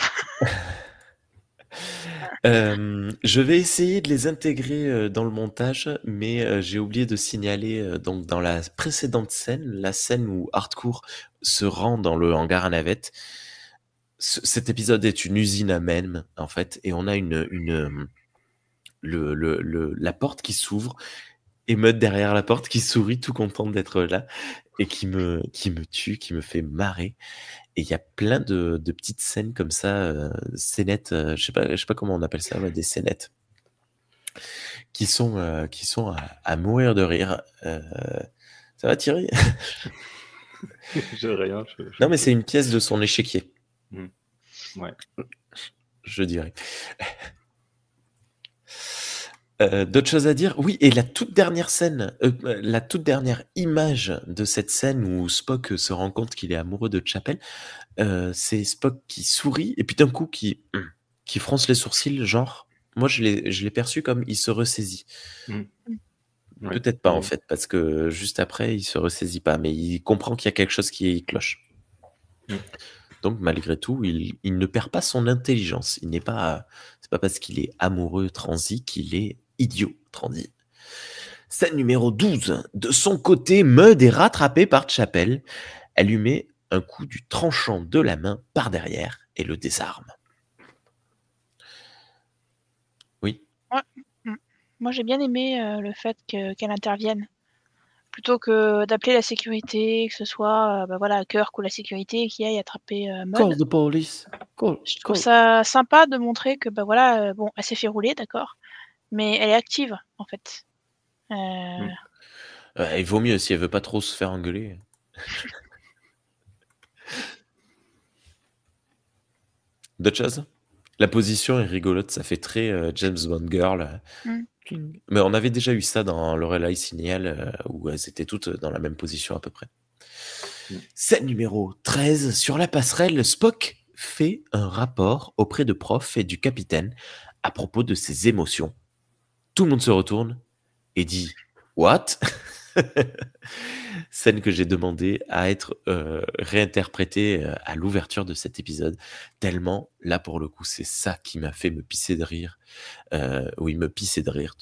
Je vais essayer de les intégrer dans le montage, mais j'ai oublié de signaler donc dans la précédente scène, la scène où Hardcore se rend dans le hangar à navette. Cet épisode est une usine à mèmes en fait, et on a la porte qui s'ouvre et Meud derrière la porte qui sourit tout contente d'être là et qui me tue, qui me fait marrer. Et il y a plein de petites scènes comme ça, scénettes, je sais pas comment on appelle ça, ouais, des scénettes, qui sont à mourir de rire. Ça va Thierry? J'ai rien. Non mais c'est une pièce de son échiquier, Ouais. je dirais. D'autres choses à dire? Oui, et la toute dernière scène, la toute dernière image de cette scène où Spock se rend compte qu'il est amoureux de Chapel, c'est Spock qui sourit et puis d'un coup qui fronce les sourcils, genre, moi je l'ai perçu comme il se ressaisit. Ouais. Peut-être pas en Ouais. fait, parce que juste après il se ressaisit pas, mais il comprend qu'il y a quelque chose qui cloche. Donc malgré tout, il ne perd pas son intelligence. C'est pas parce qu'il est amoureux transi qu'il est idiot transi. Scène numéro 12. De son côté, Meud est rattrapé par Chapel. Elle lui met un coup du tranchant de la main par derrière et le désarme. Oui. Ouais. Moi, j'ai bien aimé le fait qu'elle intervienne. Plutôt que d'appeler la sécurité, que ce soit voilà, Kirk ou la sécurité qui aille attraper Call Mudd. the police. Je trouve ça sympa de montrer que voilà, bon, elle s'est fait rouler, d'accord, mais elle est active en fait. Il vaut mieux si elle veut pas trop se faire engueuler. D'autres choses? La position est rigolote, ça fait très James Bond Girl. Mais on avait déjà eu ça dans Lorelai Signal, où elles étaient toutes dans la même position à peu près. Scène numéro 13. Sur la passerelle, Spock fait un rapport auprès de Prof et du capitaine à propos de ses émotions. Tout le monde se retourne et dit « What ?» Scène que j'ai demandé à être réinterprétée à l'ouverture de cet épisode. Tellement, là pour le coup, c'est ça qui m'a fait me pisser de rire. Oui, me pisser de rire,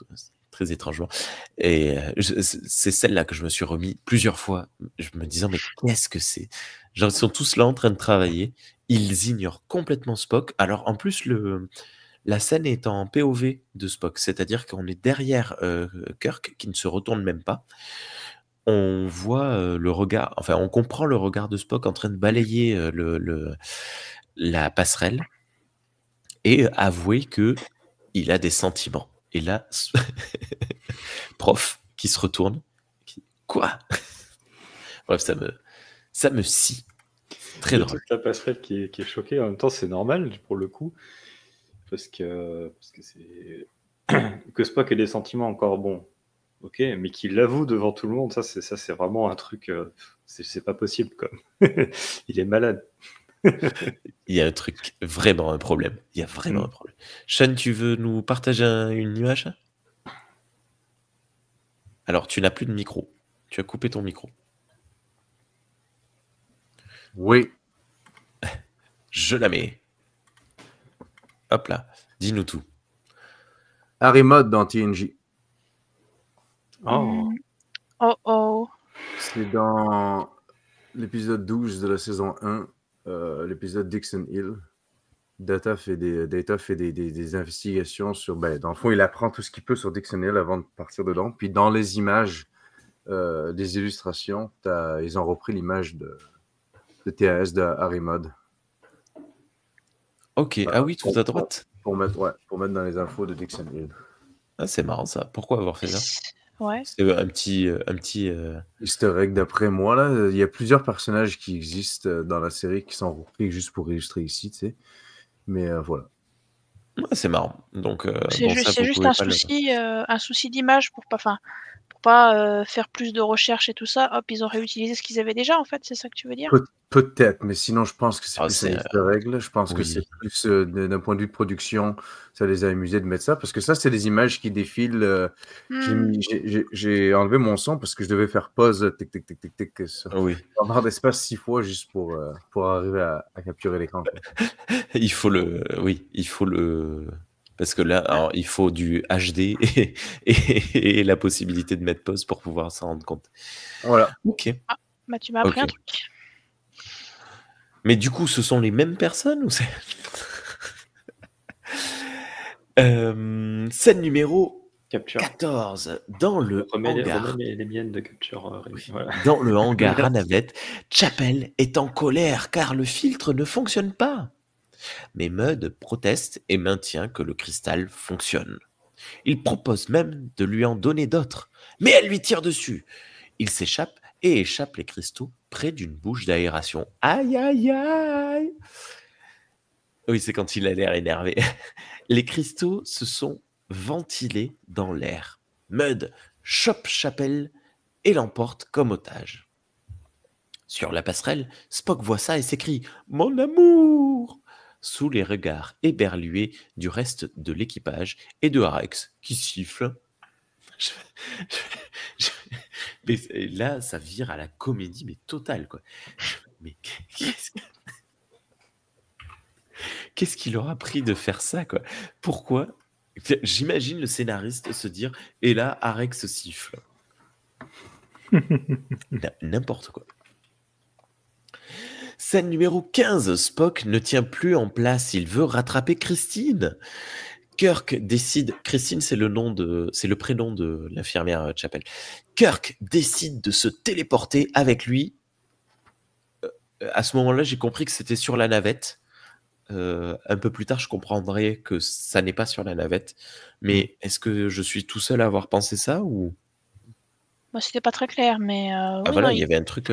très étrangement. Et c'est celle-là que je me suis remis plusieurs fois, je me disant, mais qu'est-ce que c'est? Genre, ils sont tous là en train de travailler, ils ignorent complètement Spock. Alors, en plus, la scène est en POV de Spock, c'est-à-dire qu'on est derrière Kirk, qui ne se retourne même pas. On voit le regard, enfin, on comprend le regard de Spock en train de balayer la passerelle et avouer que il a des sentiments. Et là, Prof qui se retourne, quoi? Bref, ça me scie. Très drôle. Toute la passerelle qui est choquée, en même temps, c'est normal pour le coup, parce que c'est que Spock ait des sentiments encore bon. Ok, mais qu'il l'avoue devant tout le monde, ça c'est vraiment un truc, c'est pas possible quoi. Il est malade. Il y a un truc, vraiment un problème. Il y a vraiment un problème. Sean, tu veux nous partager une image? Alors, tu n'as plus de micro. Tu as coupé ton micro. Oui. Je la mets. Hop là, dis-nous tout. Harry Mudd dans TNG. Oh. Oh. C'est dans l'épisode 12 de la saison 1, l'épisode Dixon Hill. Data fait des investigations sur... dans le fond, il apprend tout ce qu'il peut sur Dixon Hill avant de partir dedans. Puis dans les images, des illustrations, ils ont repris l'image de TAS de Harry Mudd. Ok, ah oui, tout à droite. Pour mettre dans les infos de Dixon Hill. Ah, c'est marrant ça. Pourquoi avoir fait ça? Ouais. C'est un petit Easter egg d'après moi. Là. Il y a plusieurs personnages qui existent dans la série qui sont repris juste pour illustrer ici, tu sais. Mais voilà. Ouais, c'est marrant. Donc, c'est juste un souci d'image pour pas pas faire plus de recherches et tout ça, hop, ils ont réutilisé ce qu'ils avaient déjà, en fait, c'est ça que tu veux dire? Peut-être, mais sinon, je pense que c'est Ah, plus un c'est easter egg, là. Je pense que oui. c'est plus d'un point de vue de production, ça les a amusés de mettre ça, parce que ça, c'est des images qui défilent. J'ai enlevé mon son parce que je devais faire pause, tic, tic, tic, tic, tic, sur Oui. la barre d'espace 6 fois juste pour arriver à capturer l'écran, quoi. Il faut le parce que là, alors, il faut du HD et la possibilité de mettre pause pour pouvoir s'en rendre compte. Voilà. Ok. Bah, tu m'as appris un Ok. truc. Mais du coup, ce sont les mêmes personnes ou c'est scène numéro Capture. 14 dans le hangar. Remets les miennes de capture. Rémi. Oui. Voilà. Dans le hangar à Merci. navette, Chapel est en colère car le filtre ne fonctionne pas. Mais Mud proteste et maintient que le cristal fonctionne. Il propose même de lui en donner d'autres, mais elle lui tire dessus. Il s'échappe et échappe les cristaux près d'une bouche d'aération. Aïe, aïe, aïe! Oui, c'est quand il a l'air énervé. Les cristaux se sont ventilés dans l'air. Mud chope Chapel et l'emporte comme otage. Sur la passerelle, Spock voit ça et s'écrie « Mon amour !» sous les regards éberlués du reste de l'équipage et de Arex qui siffle. Mais là, ça vire à la comédie, mais totale, quoi. Mais qu'est-ce qu'il aura pris de faire ça, quoi? Pourquoi? J'imagine le scénariste se dire « Et là, Arex siffle. » N'importe quoi. Scène numéro 15, Spock ne tient plus en place, il veut rattraper Christine. Kirk décide, Christine c'est le prénom de l'infirmière Chapel. Kirk décide de se téléporter avec lui. À ce moment-là, j'ai compris que c'était sur la navette. Un peu plus tard, je comprendrai que ça n'est pas sur la navette. Mais est-ce que je suis tout seul à avoir pensé ça ou... Bah, c'était pas très clair, mais Ah oui, voilà, non, il y avait un truc...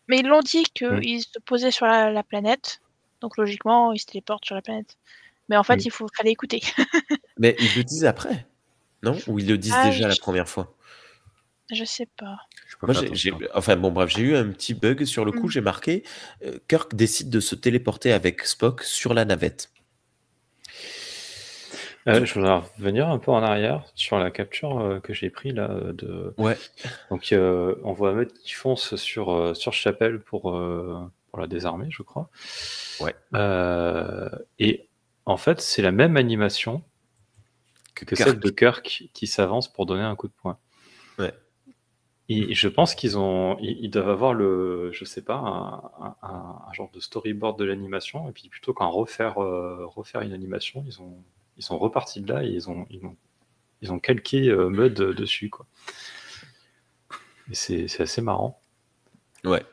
mais ils l'ont dit qu'ils se posaient sur la planète, donc logiquement, ils se téléportent sur la planète. Mais en fait, fallait écouter. Mais ils le disent après, non? Ou ils le disent déjà la première fois? Je sais pas. Moi, j'ai eu un petit bug sur le coup, j'ai marqué Kirk décide de se téléporter avec Spock sur la navette. Je voudrais revenir un peu en arrière sur la capture que j'ai pris là Ouais. Donc on voit Mud qui fonce sur Chapel pour la désarmer, je crois. Ouais. Et en fait, c'est la même animation que celle de Kirk qui s'avance pour donner un coup de poing. Ouais. Et je pense ils doivent avoir je sais pas, un genre de storyboard de l'animation, et puis plutôt qu'en refaire une animation, ils sont repartis de là et ils ont calqué Mud dessus, quoi. Et c'est assez marrant. Ouais.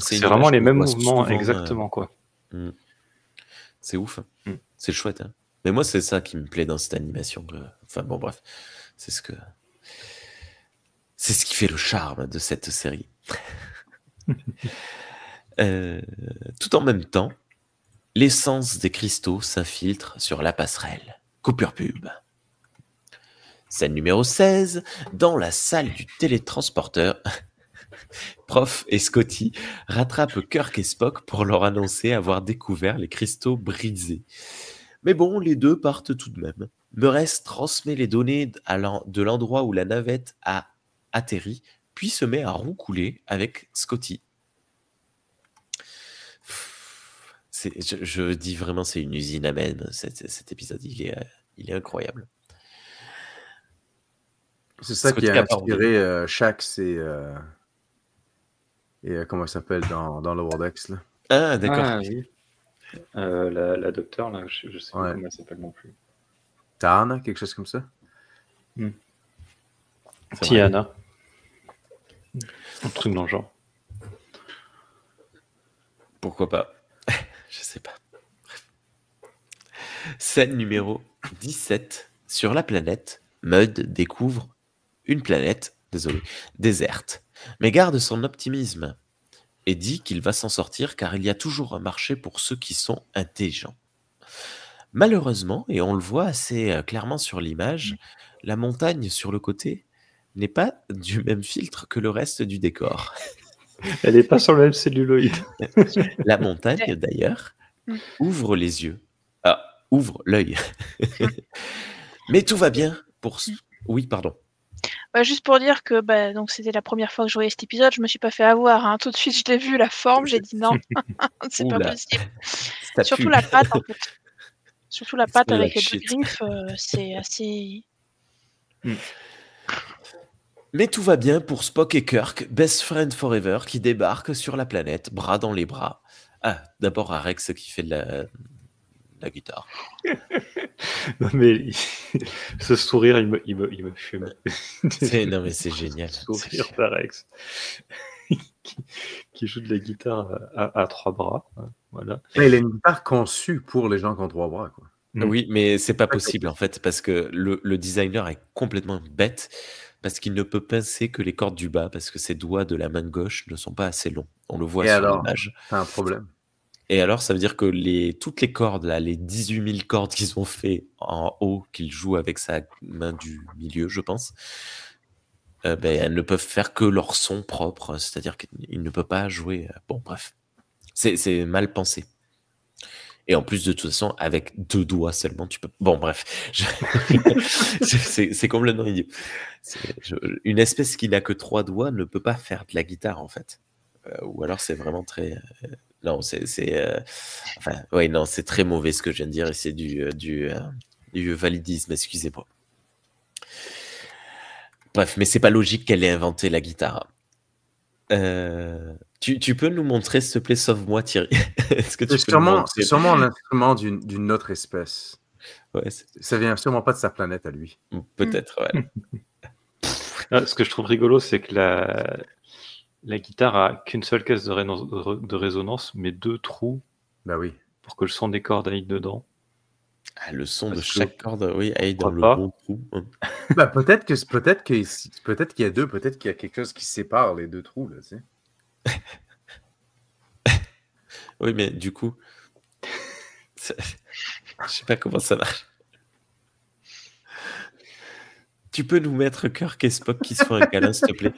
C'est vraiment les mêmes mouvements, souvent, exactement, quoi. C'est ouf. C'est chouette, hein. Mais moi, c'est ça qui me plaît dans cette animation. Enfin bon, bref. C'est ce qui fait le charme de cette série. Tout en même temps, l'essence des cristaux s'infiltre sur la passerelle. Coupure pub. Scène numéro 16, dans la salle du télétransporteur, Prof et Scotty rattrapent Kirk et Spock pour leur annoncer avoir découvert les cristaux brisés. Mais bon, les deux partent tout de même. Murray transmet les données de l'endroit où la navette a atterri, puis se met à roucouler avec Scotty. Je dis vraiment, c'est une usine à mèmes, cet épisode, il est incroyable. C'est ça qui a inspiré Shax et comment il s'appelle dans Lower Decks, là. Ah, d'accord. Ah, oui. La docteure, là, je sais pas comment elle s'appelle non plus. Tana, quelque chose comme ça. Tiana. Un truc dans le genre. Pourquoi pas? Je sais pas. Scène numéro 17. Sur la planète, Mud découvre une planète, déserte, mais garde son optimisme et dit qu'il va s'en sortir car il y a toujours un marché pour ceux qui sont intelligents. Malheureusement, et on le voit assez clairement sur l'image, la montagne sur le côté n'est pas du même filtre que le reste du décor. Elle n'est pas sur le même celluloïd. La montagne, d'ailleurs, Mm. ouvre les yeux. Ah, ouvre l'œil. Mais tout va bien pour... Oui, pardon. Juste pour dire que donc c'était la première fois que je voyais cet épisode, je me suis pas fait avoir. Hein. Tout de suite, je l'ai vu, la forme, j'ai dit non, c'est pas Oula. possible. Ça Surtout pue. la patte, en fait. Surtout la patte Smell avec les like deux shit. griffes, c'est assez... Mais tout va bien pour Spock et Kirk, best friend forever, qui débarquent sur la planète, bras dans les bras. Ah, d'abord Arex qui fait de la guitare. Non, mais ce sourire, il me fume. Non mais c'est génial. Ce sourire d'Arex qui joue de la guitare à 3 bras. Hein, voilà. Il a une guitare conçue pour les gens qui ont 3 bras, quoi. Oui, mais c'est pas possible en fait, parce que le designer est complètement bête, parce qu'il ne peut pincer que les cordes du bas, parce que ses doigts de la main gauche ne sont pas assez longs. On le voit Et sur alors, l'image. c'est un problème. Et alors, ça veut dire que toutes les cordes, là, les 18 000 cordes qu'ils ont fait en haut, qu'il joue avec sa main du milieu, je pense, elles ne peuvent faire que leur son propre, c'est-à-dire qu'il ne peut pas jouer. Bon, bref, c'est mal pensé. Et en plus, de toute façon, avec 2 doigts seulement, tu peux... Bon, bref, c'est complètement idiot. Une espèce qui n'a que 3 doigts ne peut pas faire de la guitare, en fait. Ou alors, c'est vraiment très... Non, enfin, ouais, non, c'est très mauvais ce que je viens de dire, et c'est du validisme, excusez-moi. Bref, mais c'est pas logique qu'elle ait inventé la guitare. Tu peux nous montrer, s'il te plaît, sauve-moi, Thierry. Est-ce que tu C'est peux nous sûrement, montrer sûrement l'instrument d'une autre espèce. Ouais, Ça vient sûrement pas de sa planète à lui. peut-être, ouais. Ce que je trouve rigolo, c'est que la guitare a qu'une seule caisse de résonance, mais 2 trous Bah oui. pour que le son des cordes aille dedans. Ah, le son de Parce que chaque corde, oui, aille dans le pas. bon trou. Bah, peut-être qu'il y a 2, peut-être qu'il y a quelque chose qui sépare les 2 trous, là, tu sais. Oui, mais du coup, je sais pas comment ça marche. Tu peux nous mettre Kirk et Spock qui se font un câlin, s'il te plaît?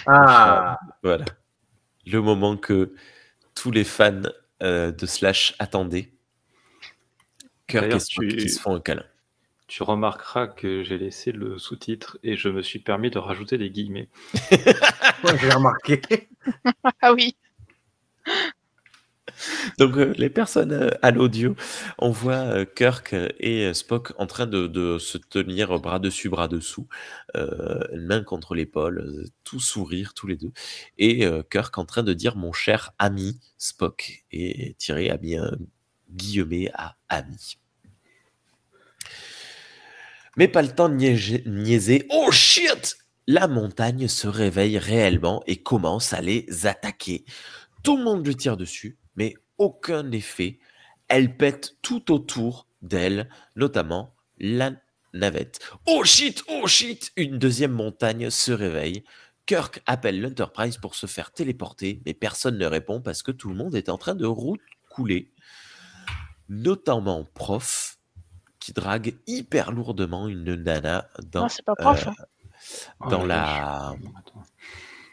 Ah, Voilà. Le moment que tous les fans de Slash attendaient. Kirk et D'ailleurs, Spock qui se font un câlin. tu remarqueras que j'ai laissé le sous-titre et je me suis permis de rajouter des guillemets. ouais, j'ai remarqué. Ah oui. Donc, les personnes à l'audio, on voit Kirk et Spock en train de se tenir bras dessus, bras dessous, une main contre l'épaule, tout sourire tous les deux. Et Kirk en train de dire mon cher ami Spock. Et Thierry a mis un guillemet à ami. Mais pas le temps de niaiser. Oh shit! La montagne se réveille réellement et commence à les attaquer. Tout le monde lui tire dessus, mais aucun effet. Elle pète tout autour d'elle, notamment la navette. Oh shit! Oh shit! Une deuxième montagne se réveille. Kirk appelle l'Enterprise pour se faire téléporter, mais personne ne répond parce que tout le monde est en train de route couler. Notamment Prof, qui drague hyper lourdement une nana dans, Non, c'est pas prof. Hein. dans Oh, la... Attends.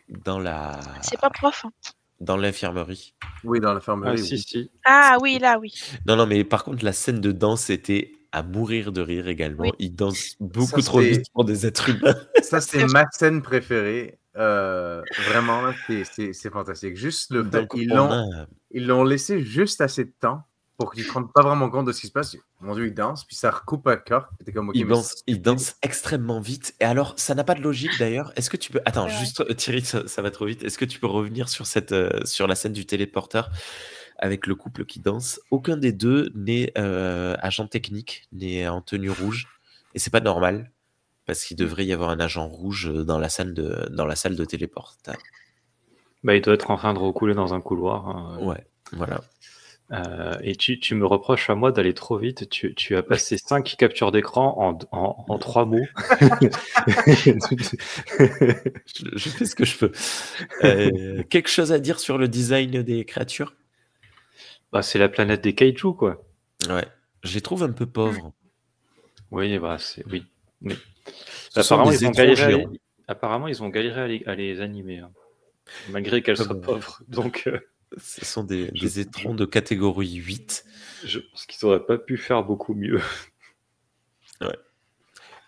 dans la... C'est pas prof. Hein. dans l'infirmerie. Oui, dans l'infirmerie. Ah, si, oui. si. Ah oui, là, oui. Non, mais par contre, la scène de danse était à mourir de rire également. Oui. Il danse beaucoup Ça, trop c'est- vite pour des êtres humains. Ça, c'est ma scène préférée. Vraiment, là, c'est fantastique. Juste le fait Donc, qu'ils on a... ils l'ont laissé juste assez de temps pour qu'ils ne se rendent pas vraiment compte de ce qui se passe. Mon Dieu, il danse, puis ça recoupe à Kirk. T'es comme, ok, Il mais danse, danse extrêmement vite. Et alors, ça n'a pas de logique d'ailleurs. Est-ce que tu peux... Attends, Ouais. juste Thierry, ça va trop vite. Est-ce que tu peux revenir sur sur la scène du téléporteur avec le couple qui danse? Aucun des deux n'est agent technique, n'est en tenue rouge. Et c'est pas normal. Parce qu'il devrait y avoir un agent rouge dans la salle de téléportage. Bah, il doit être en train de recouler dans un couloir. Hein. Ouais, voilà. Et tu me reproches à moi d'aller trop vite. Tu as passé 5 captures d'écran en 3 mots. Je fais ce que je peux. Quelque chose à dire sur le design des créatures? Bah, c'est la planète des kaiju, quoi. Ouais, je les trouve un peu pauvres. Oui, bah, oui. Ce sont Apparemment, des ils ont étrons galéré à géants. les... Apparemment, ils ont galéré à les animer, hein, malgré qu'elles soient pauvres. Donc, Ce sont des Je- étrons de catégorie 8. je pense qu'ils auraient pas pu faire beaucoup mieux.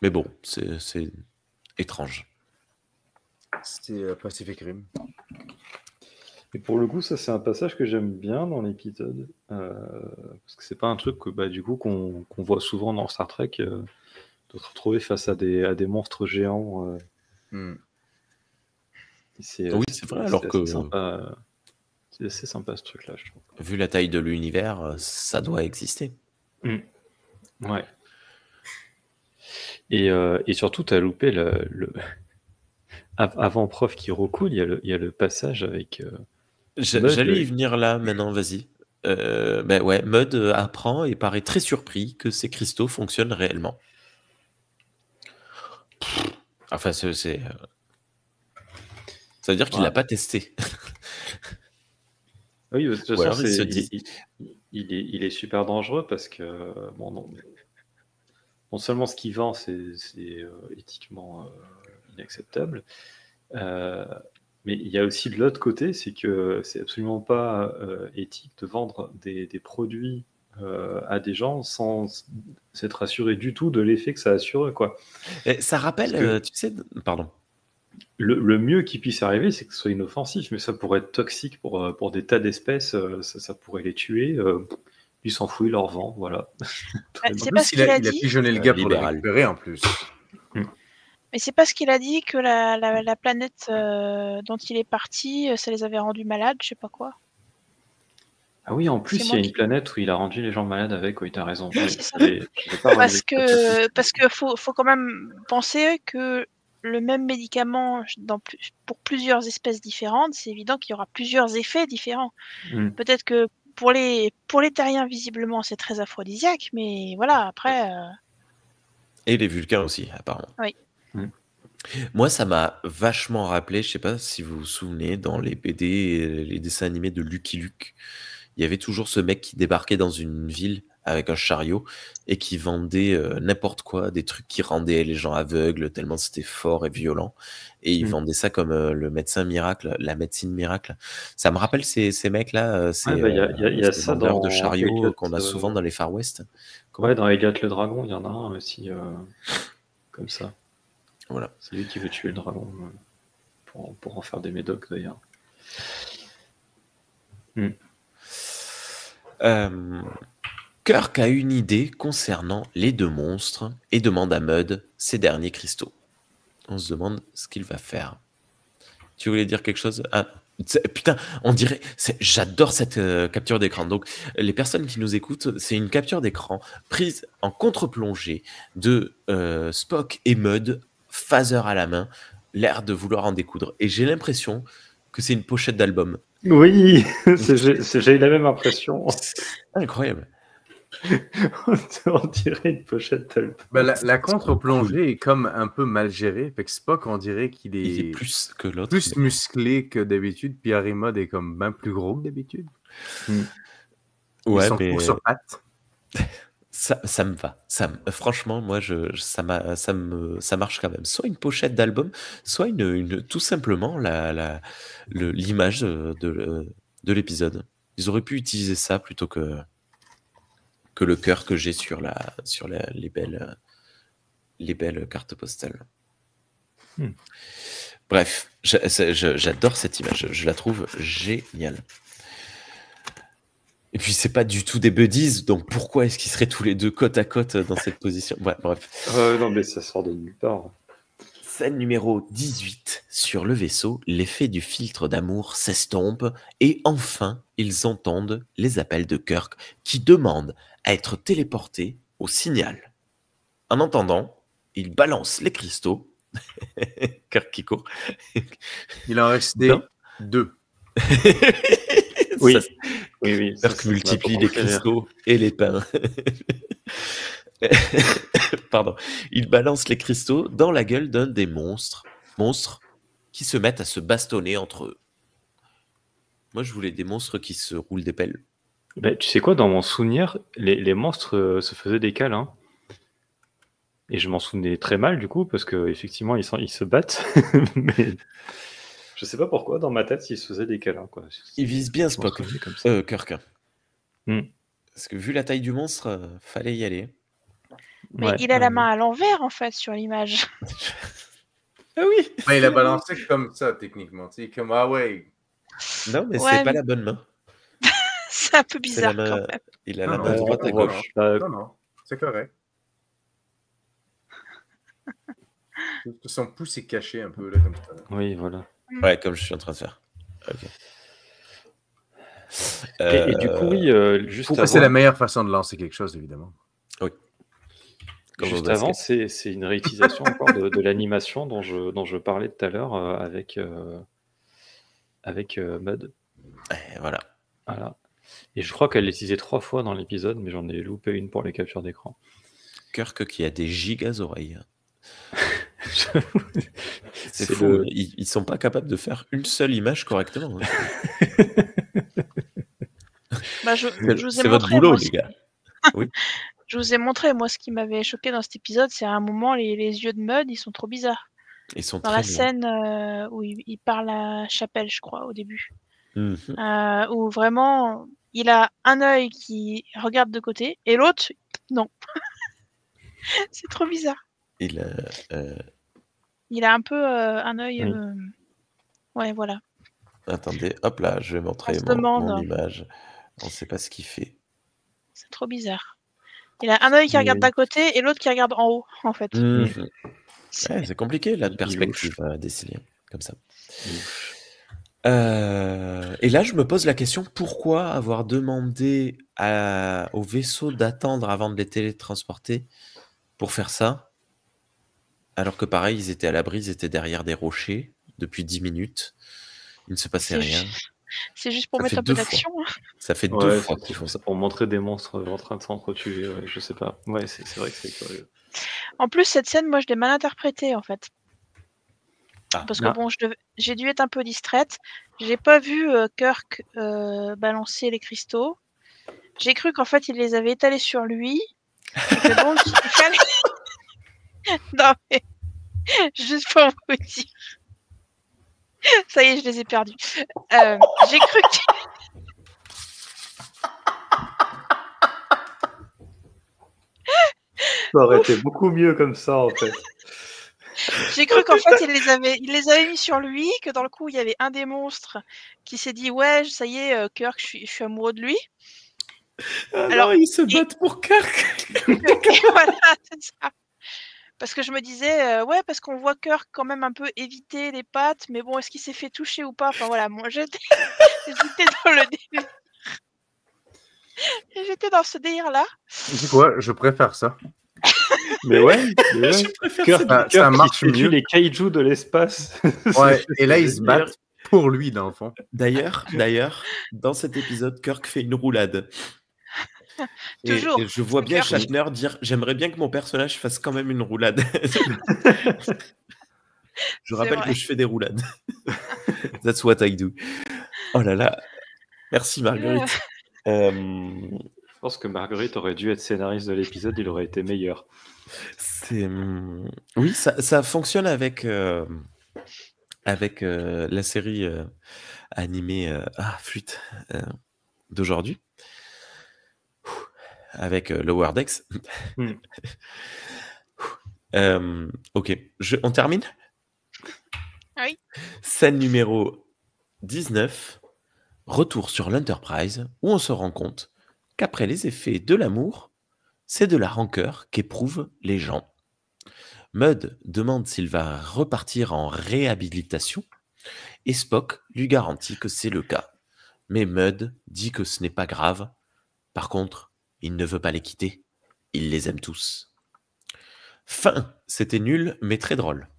Mais bon, c'est étrange. C'était Pacific Rim. Et pour le coup, ça, c'est un passage que j'aime bien dans l'épisode. Parce que c'est pas un truc que, du coup, qu'on voit souvent dans Star Trek, de se retrouver face à des monstres géants. Hmm. Oui, c'est vrai, alors que- C'est assez sympa ce truc-là, je trouve. Vu la taille de l'univers, ça doit exister. Ouais. Et surtout, tu as loupé avant prof qui recoule, il y a le passage avec. Mud, J'allais y venir là, maintenant, vas-y. Ben ouais, Mud apprend et paraît très surpris que ces cristaux fonctionnent réellement. Enfin, ça veut dire qu'il Ouais. l'a pas testé. Oui, de toute Ou façon, alors, il se dit- il est super dangereux parce que non seulement ce qu'il vend, c'est éthiquement inacceptable, mais il y a aussi de l'autre côté, c'est que c'est absolument pas éthique de vendre des produits à des gens sans s'être assuré du tout de l'effet que ça assure, quoi. Et ça rappelle, Parce que- tu sais, pardon. Le mieux qui puisse arriver, c'est que ce soit inoffensif, mais ça pourrait être toxique pour des tas d'espèces, ça pourrait les tuer. Ils s'en foutent, ils leur vendent, voilà. Très bien. C'est En pas plus, ce qu'il a il a dit. pigeonné le gars pour le Libéral. récupérer en plus. Mais c'est pas ce qu'il a dit que la planète dont il est parti, ça les avait rendus malades, je sais pas quoi. Ah oui, en plus, C'est il y moi a une qui- planète où il a rendu les gens malades avec, oui, t'as raison. Oui, Oui, c'est ça. j'avais pas relevé Parce que faut quand même penser que le même médicament pour plusieurs espèces différentes, c'est évident qu'il y aura plusieurs effets différents. Mm. Peut-être que pour les terriens, visiblement, c'est très aphrodisiaque, mais voilà, après, Et les Vulcains aussi, apparemment. Oui. Moi, ça m'a vachement rappelé, je sais pas si vous vous souvenez, dans les BD et les dessins animés de Lucky Luke, il y avait toujours ce mec qui débarquait dans une ville avec un chariot et qui vendait n'importe quoi, des trucs qui rendaient les gens aveugles tellement c'était fort et violent. Et il vendait ça comme le médecin miracle, la médecine miracle. Ça me rappelle ces mecs-là, Ouais, il y a ces ça vendeurs de dans chariots Elliot, qu'on a souvent dans les Far West. Ouais, dans Elliot le dragon, il y en a un aussi comme ça. Voilà. C'est lui qui veut tuer le dragon pour en faire des médocs d'ailleurs. Kirk a une idée concernant les deux monstres et demande à Mud ces derniers cristaux. On se demande ce qu'il va faire. Tu voulais dire quelque chose? Putain, on dirait... J'adore cette capture d'écran. Donc, les personnes qui nous écoutent, c'est une capture d'écran prise en contre-plongée de Spock et Mud, phaser à la main, l'air de vouloir en découdre. Et j'ai l'impression que c'est une pochette d'album. Oui, j'ai eu la même impression. Incroyable. On dirait une pochette d'album. Ben, la contre-plongée est comme un peu mal gérée. Fait que Spock, on dirait qu'il Il est est plus que l'autre. plus musclé que d'habitude. Puis Arimod est comme bien plus gros que d'habitude. Ouais, Ils sont mais courts sur pattes. ça me va. Franchement, moi, ça marche quand même. Soit une pochette d'album, soit tout simplement l'image de l'épisode. Ils auraient pu utiliser ça plutôt que le cœur que j'ai sur les belles cartes postales. Bref, j'adore cette image. Je la trouve géniale. Et puis, c'est pas du tout des buddies, donc pourquoi est-ce qu'ils seraient tous les deux côte à côte dans cette position? Ouais, bref. Non, mais ça sort de nulle part. Scène numéro 18. Sur le vaisseau, l'effet du filtre d'amour s'estompe et enfin, ils entendent les appels de Kirk qui demandent à être téléportés au signal. En entendant, ils balancent les cristaux. Kirk qui court. Il en restait Non. 2. Oui. Ça, Oui. Kirk multiplie les cristaux et les peint. Pardon. Il balance les cristaux dans la gueule d'un des monstres qui se mettent à se bastonner entre eux. Moi, je voulais des monstres qui se roulent des pelles. Tu sais quoi, dans mon souvenir, les monstres se faisaient des câlins. Et je m'en souvenais très mal du coup, parce qu'effectivement ils se battent. Mais je sais pas pourquoi, dans ma tête, ils se faisaient des câlins, quoi. Il vise bien Je m'en Spock, souvenais comme ça. Kirk. Hmm. Parce que vu la taille du monstre, fallait y aller. Mais Ouais, il a la ouais. main à l'envers, en fait, sur l'image. Ah oui. Ouais, il a balancé comme ça, techniquement. Tu sais, comme, ah ouais. Non, mais Ouais, c'est pas mais la bonne main. c'est un peu C'est la bizarre quand main. même. Il a la Non, main non, droite à on voit gauche. pas. Non, c'est correct. Son pouce est caché un peu, là, comme ça. Oui, voilà. Ouais, comme je suis en train de faire. Ok. Et du coup, oui, juste Ça, c'est la avant, meilleure façon de lancer quelque chose, évidemment. Comme au juste basket. avant, c'est une réutilisation encore de l'animation dont je parlais tout à l'heure avec Mud. Et voilà. Voilà. Et je crois qu'elle l'est utilisée 3 fois dans l'épisode, mais j'en ai loupé une pour les captures d'écran. Kirk qui a des gigas oreilles. C'est C'est fou. le- Ils sont pas capables de faire une seule image correctement. hein. Bah, je vous ai C'est votre montré, boulot, moi, les gars. je vous ai montré, moi, ce qui m'avait choqué dans cet épisode, c'est à un moment, les yeux de Mud, ils sont trop bizarres. Ils sont Dans très la loin. scène où il parle à Chapelle, je crois, au début. Mhm. Où vraiment, il a un œil qui regarde de côté et l'autre, non. C'est trop bizarre. Il Il a un peu un œil. Oui. Ouais, voilà. Attendez, hop là, je vais montrer On se mon demande. image. On sait pas ce qu'il fait. C'est trop bizarre. Il a un œil qui regarde Mais- d'un côté et l'autre qui regarde en haut, en fait. Mhm. C'est- Ouais, c'est compliqué la Il perspective Décilien, comme ça. Louche. Et là, je me pose la question, pourquoi avoir demandé au vaisseau d'attendre avant de les télétransporter pour faire ça, alors que pareil, ils étaient à l'abri, ils étaient derrière des rochers depuis 10 minutes, il ne se passait C'est rien. C'est juste pour Ça mettre fait un peu 2 fois. d'action. Ça fait 2 Ouais, fois c'est qu'ils font ça. pour montrer des monstres en train de s'entretuer, ouais, je sais pas. Ouais, c'est vrai que c'est curieux. En plus, cette scène, moi, je l'ai mal interprétée, en fait. Ah. Parce que Ah. bon, j'ai dû être un peu distraite. J'ai pas vu Kirk balancer les cristaux. J'ai cru qu'en fait, il les avait étalés sur lui. Et que donc, il fallait... Non, mais... Juste pour vous dire. Ça y est, je les ai perdus. J'ai cru que... Ça aurait été beaucoup mieux comme ça, en fait. J'ai cru qu'en fait, il les avait mis sur lui, que dans le coup, il y avait un des monstres qui s'est dit « Ouais, ça y est, Kirk, je suis amoureux de lui. » Alors, ils se battent pour Kirk. Voilà, c'est ça. Parce que je me disais, ouais, parce qu'on voit Kirk quand même un peu éviter les pattes, mais bon, est-ce qu'il s'est fait toucher ou pas? Enfin voilà, moi j'étais dans le délire. J'étais dans ce délire-là. Tu sais quoi? Je préfère ça. Mais ouais, Je préfère Kirk, ça. Ça qui marche tue mieux. les kaiju de l'espace. Ouais, et là, C'est ils se génial. battent pour lui, dans le fond. D'ailleurs, dans cet épisode, Kirk fait une roulade. Toujours. Et je vois bien Kirk. Shatner dire « J'aimerais bien que mon personnage fasse quand même une roulade. » Je rappelle vrai. que je fais des roulades. That's what I do. Oh là là. Merci Marguerite. Je pense que Marguerite aurait dû être scénariste de l'épisode, il aurait été meilleur. Oui, ça fonctionne avec la série animée flûte d'aujourd'hui. Avec Lower Decks. Ok, on termine? Oui. Scène numéro 19. Retour sur l'Enterprise, où on se rend compte qu'après les effets de l'amour, c'est de la rancœur qu'éprouvent les gens. Mud demande s'il va repartir en réhabilitation, et Spock lui garantit que c'est le cas. Mais Mud dit que ce n'est pas grave. Par contre, il ne veut pas les quitter. Il les aime tous. Fin, c'était nul, mais très drôle.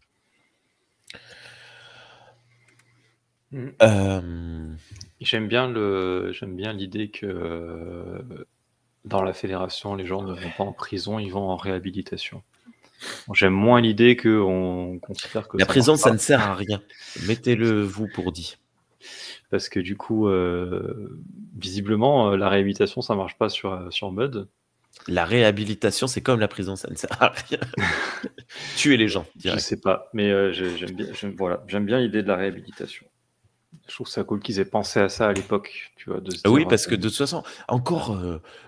J'aime bien l'idée que dans la fédération, les gens ne vont pas en prison, ils vont en réhabilitation. Bon, j'aime moins l'idée qu'on considère que la ça prison, marche ça pas. ne sert à rien. Mettez-le vous pour dit. Parce que du coup, visiblement, la réhabilitation, ça marche pas sur Mud. La réhabilitation, c'est comme la prison, ça ne sert à rien. Tuer les gens, Je direct. sais pas, mais j'aime bien l'idée de la réhabilitation. Je trouve ça cool qu'ils aient pensé à ça à l'époque, tu vois, de se Oui, dire, parce que de toute façon, encore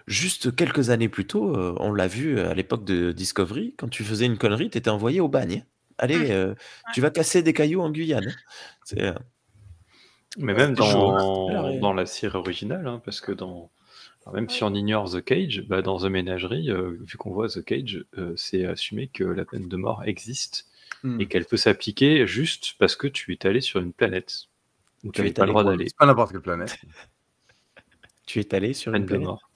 juste quelques années plus tôt, on l'a vu à l'époque de Discovery, quand tu faisais une connerie, tu étais envoyé au bagne. Allez, tu vas casser des cailloux en Guyane. C'est, mais même c'était chaud. dans la série originale, hein, parce que alors même si on ignore The Cage, bah, dans The Menagerie, vu qu'on voit The Cage, c'est assumé que la peine de mort existe et qu'elle peut s'appliquer juste parce que tu es allé sur une planète où tu Tu n'avais es pas le allé. droit d'aller. C'est pas n'importe quelle planète. Tu es allé sur une Peine de planète. mort.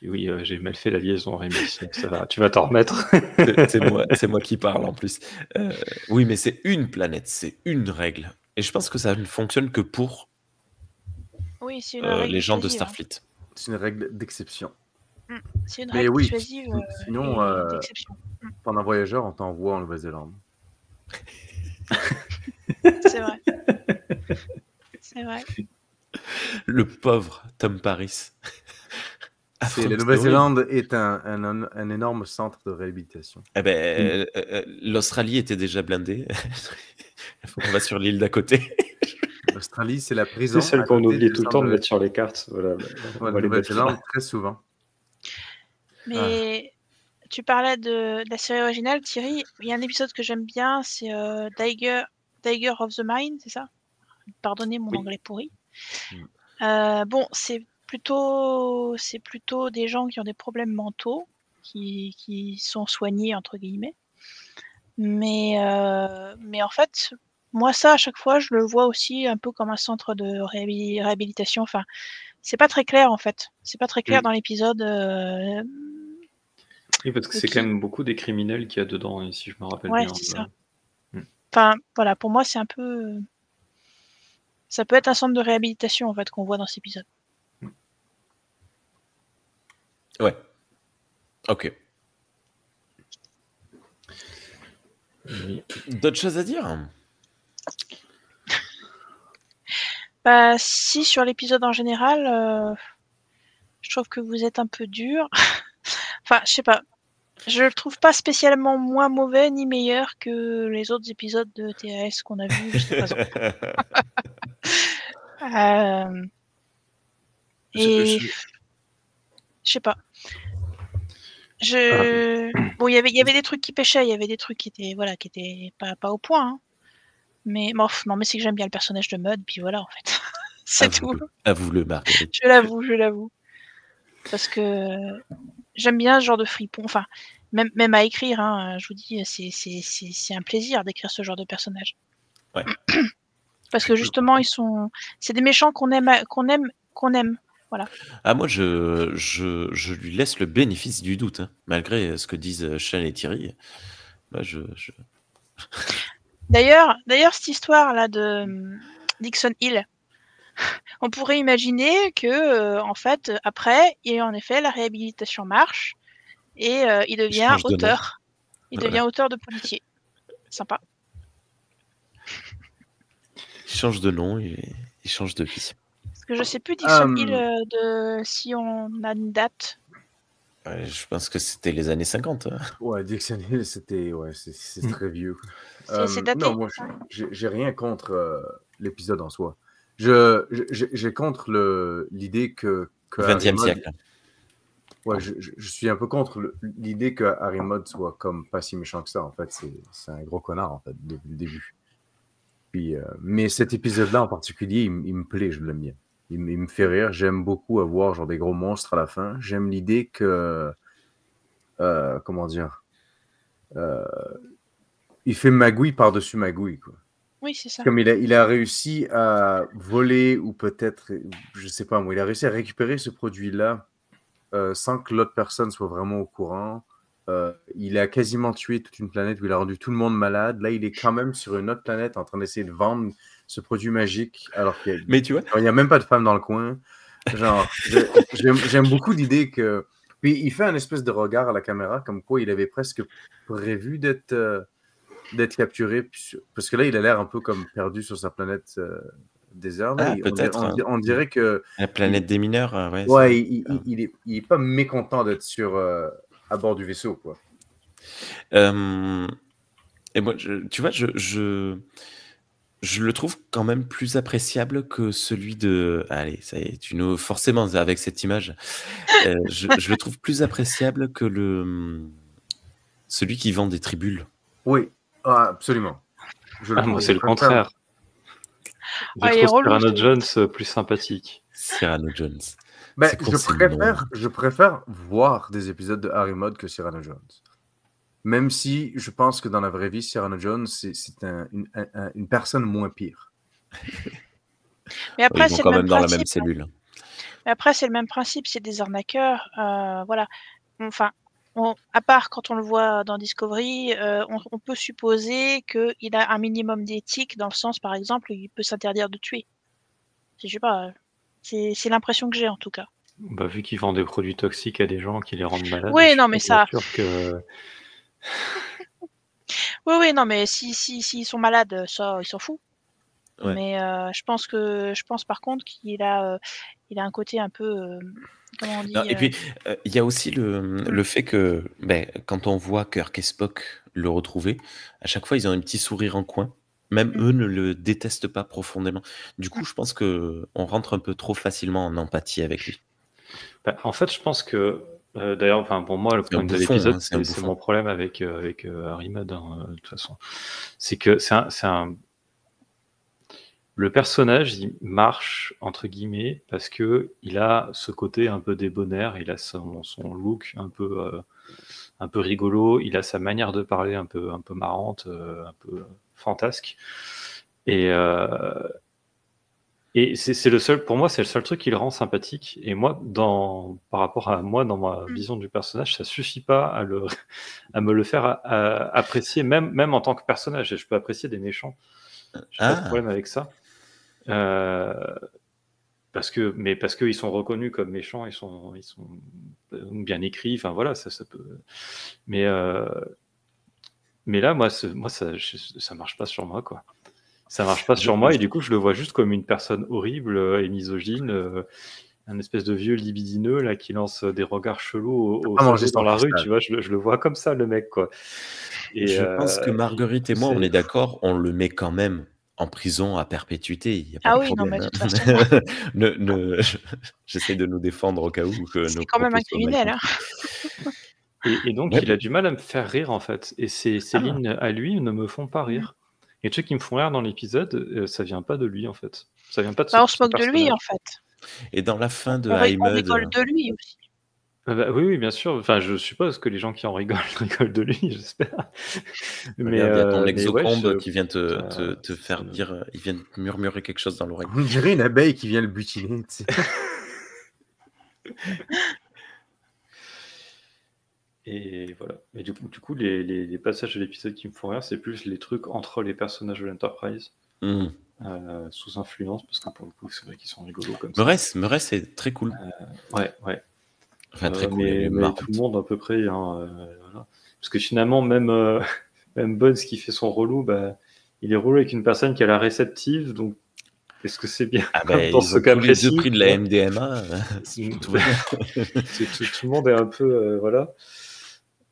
Oui, j'ai mal fait la liaison, Rémi. Ça va, tu vas t'en remettre. C'est moi qui parle en plus. Oui, mais c'est une planète, c'est une règle. Et je pense que ça ne fonctionne que pour Oui, c'est une règle les gens de dissuasive, hein. Starfleet. C'est une règle d'exception. C'est une Mais règle oui, dissuasive sinon, et d'exception. pendant Voyageur, on t'envoie en Nouvelle-Zélande. C'est vrai. C'est vrai. Le pauvre Tom Paris. Affreux, La c'est Nouvelle-Zélande est un énorme centre de réhabilitation. Eh ben, l'Australie était déjà blindée. Il faut qu'on va sur l'île d'à côté. L'Australie, c'est la prison. C'est celle à qu'on côté oublie du tout le centre temps de mettre sur les cartes. Voilà, on la va les mettre là. Nouvelle-Zélande, très souvent. Mais tu parlais de la série originale, Thierry. Il y a un épisode que j'aime bien, c'est Dagger of the Mind, c'est ça? Pardonnez mon Oui. anglais pourri. Mm. C'est plutôt des gens qui ont des problèmes mentaux, qui sont soignés entre guillemets. Mais en fait, moi ça à chaque fois, je le vois aussi un peu comme un centre de réhabilitation. Enfin, c'est pas très clair en fait. C'est pas très clair dans l'épisode. Oui, parce que c'est quand même beaucoup des criminels qu'il y a dedans, et si je me rappelle Ouais, bien. c'est ça. Enfin, voilà, pour moi, c'est un peu. Ça peut être un centre de réhabilitation en fait qu'on voit dans cet épisode. Ouais. Ok. D'autres choses à dire? Bah, si sur l'épisode en général, je trouve que vous êtes un peu dur. Enfin, je sais pas. Je le trouve pas spécialement moins mauvais ni meilleur que les autres épisodes de TAS qu'on a vus jusqu'à présent. Et je sais pas. Bon, il y avait des trucs qui pêchaient, il y avait des trucs qui étaient pas au point. Hein. Mais bon, non, mais c'est que j'aime bien le personnage de Mudd, puis voilà en fait. C'est tout. Avoue-le, Marguerite. Je l'avoue. Parce que j'aime bien ce genre de fripon. Enfin, même à écrire, hein, je vous dis, c'est un plaisir d'écrire ce genre de personnage. Ouais. Parce que justement, c'est des méchants qu'on aime. Voilà. Ah, moi, je lui laisse le bénéfice du doute, hein, malgré ce que disent Sean et Thierry. Moi, D'ailleurs, cette histoire-là de Dixon Hill, on pourrait imaginer que, en fait, après, en effet, la réhabilitation marche et il devient auteur. Il devient auteur de policier. Sympa. Il change de nom et il change de vie. Parce que je sais plus Dixon Hill si on a une date. Ouais, je pense que c'était les années 50. Ouais, Dixon Hill, c'est très vieux. C'est daté. Non, moi, j'ai rien contre l'épisode en soi. J'ai contre l'idée que 20e siècle. Ouais, je suis un peu contre l'idée que Harry Mudd soit comme pas si méchant que ça. En fait, c'est un gros connard en fait depuis le début. Puis, mais cet épisode-là en particulier, il me plaît, je l'aime bien. Il me fait rire. J'aime beaucoup avoir genre des gros monstres à la fin. J'aime l'idée que comment dire, il fait magouille par-dessus magouille, quoi. Oui, c'est ça. Comme il a réussi à voler ou peut-être, je sais pas moi, il a réussi à récupérer ce produit-là sans que l'autre personne soit vraiment au courant. Il a quasiment tué toute une planète où il a rendu tout le monde malade. Là, il est quand même sur une autre planète en train d'essayer de vendre ce produit magique alors qu'il Mais tu vois, il n'y a même pas de femme dans le coin. Genre, j'aime beaucoup l'idée que... Puis il fait un espèce de regard à la caméra comme quoi il avait presque prévu d'être capturé. Parce que là, il a l'air un peu comme perdu sur sa planète désert. Ah, On peut-être. on dirait que La planète des mineurs, ouais. ouais, il est pas mécontent d'être à bord du vaisseau, quoi. Et moi, tu vois, je le trouve quand même plus appréciable que celui de. Allez, ça y est, forcément, avec cette image, je le trouve plus appréciable que celui qui vend des tribules. Oui, absolument. Moi, c'est le contraire. Je il est trouve relou, Cyrano celui-là. Jones plus sympathique. Cyrano Jones. Ben, C'est quoi ces noms? je préfère voir des épisodes de Harry Mudd que Cyrano Jones. Même si je pense que dans la vraie vie, Cyrano Jones, c'est une personne moins pire. Mais après, Ils vont c'est quand le même même dans la même principe. cellule. Mais après, c'est le même principe, c'est des arnaqueurs. Voilà. Enfin, à part quand on le voit dans Discovery, on peut supposer qu'il a un minimum d'éthique dans le sens, par exemple, il peut s'interdire de tuer. Je sais pas. C'est l'impression que j'ai en tout cas. Bah, vu qu'ils vendent des produits toxiques à des gens qui les rendent malades, Oui, je non, suis mais pas ça. sûr que. Oui, non, mais s'ils sont malades, ça, ils s'en foutent. Ouais. Mais je pense par contre qu'il a un côté un peu, comment on dit. Non, et puis, il y a aussi le fait que quand on voit Kirk et Spock le retrouver, à chaque fois, ils ont un petit sourire en coin. Même eux ne le détestent pas profondément. Du coup, je pense qu'on rentre un peu trop facilement en empathie avec lui. Bah, en fait, je pense que. D'ailleurs, enfin, pour moi, le C'est un problème de bouffon, l'épisode, hein, c'est un c'est bouffon. mon problème avec Harry Mudd, hein, de toute façon. C'est que le personnage, il marche, entre guillemets, parce que il a ce côté un peu débonnaire, il a son look un peu rigolo, il a sa manière de parler un peu marrante, un peu fantasque. Et c'est le seul, pour moi, c'est le seul truc qui le rend sympathique. Et moi, par rapport à moi, dans ma vision du personnage, ça suffit pas à me le faire apprécier, même en tant que personnage. Et je peux apprécier des méchants. J'ai pas de problème avec ça. Parce qu'ils sont reconnus comme méchants, ils sont bien écrits. Enfin voilà, ça peut. Mais là, moi, ça marche pas sur moi, quoi. Ça marche pas sur moi, et du coup, je le vois juste comme une personne horrible et misogyne, un espèce de vieux libidineux là qui lance des regards chelous aux soldats dans la rue, tu vois. Je le vois comme ça, le mec, quoi. Et je pense que Marguerite et moi, on est d'accord, on le met quand même en prison à perpétuité. Il y a pas de problème. Non, mais de toute façon. J'essaie de nous défendre au cas où que c'est quand même un criminel. Hein. Et donc, il a du mal à me faire rire, en fait. Et ces lignes à lui ne me font pas rire. Et les trucs qui me font rire dans l'épisode, ça vient pas de lui, en fait. Ça vient pas de on se moque de lui, en fait. Et dans la fin de on Haimud... rigole de lui aussi. Oui, bien sûr. Enfin, je suppose que les gens qui en rigolent de lui, j'espère. Mais il y a ton exocombe qui vient te faire dire, il vient te murmurer quelque chose dans l'oreille. On dirait une abeille qui vient le butiner, tu sais. Et voilà. Et du coup, les passages de l'épisode qui me font rire, c'est plus les trucs entre les personnages de l'Enterprise. Sous influence, parce que pour le coup, c'est vrai qu'ils sont rigolos comme ça. Meurès, c'est très cool. Ouais. Enfin, très cool. Mais tout le monde à peu près. Hein, voilà. Parce que finalement, même Bones qui fait son relou, il est relou avec une personne qui a la réceptive, donc est-ce que c'est bien dans ce cas précis, les deux prix de la MDMA. Tout le monde est un peu voilà.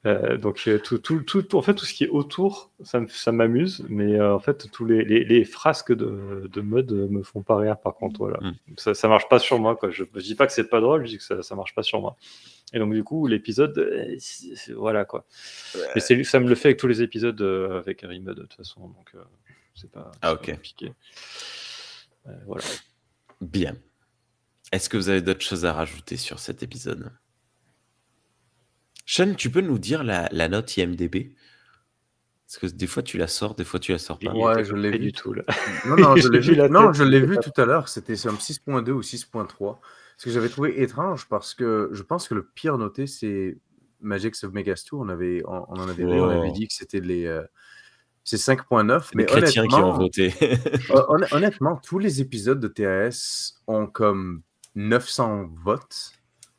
Donc en fait tout ce qui est autour, ça m'amuse, mais en fait tous les frasques de mode me font pas rire par contre. Voilà. Ça marche pas sur moi, quoi. Je dis pas que c'est pas drôle, je dis que ça marche pas sur moi. Et donc du coup l'épisode, voilà quoi. Mais ça me le fait avec tous les épisodes avec Harry Mudd de toute façon, donc c'est pas compliqué. Voilà. Bien. Est-ce que vous avez d'autres choses à rajouter sur cet épisode? Sean, tu peux nous dire la note IMDb? Parce que des fois tu la sors, des fois tu la sors pas. Ouais, je l'ai vu du tout là. Non, je l'ai vu. Non, je l'ai vu tout à l'heure. C'était sur 6.2 ou 6.3. Ce que j'avais trouvé étrange parce que je pense que le pire noté c'est Magics of Megastu. On en avait dit que c'était c'est 5.9. Les chrétiens qui ont voté. Honnêtement, tous les épisodes de TAS ont comme 900 votes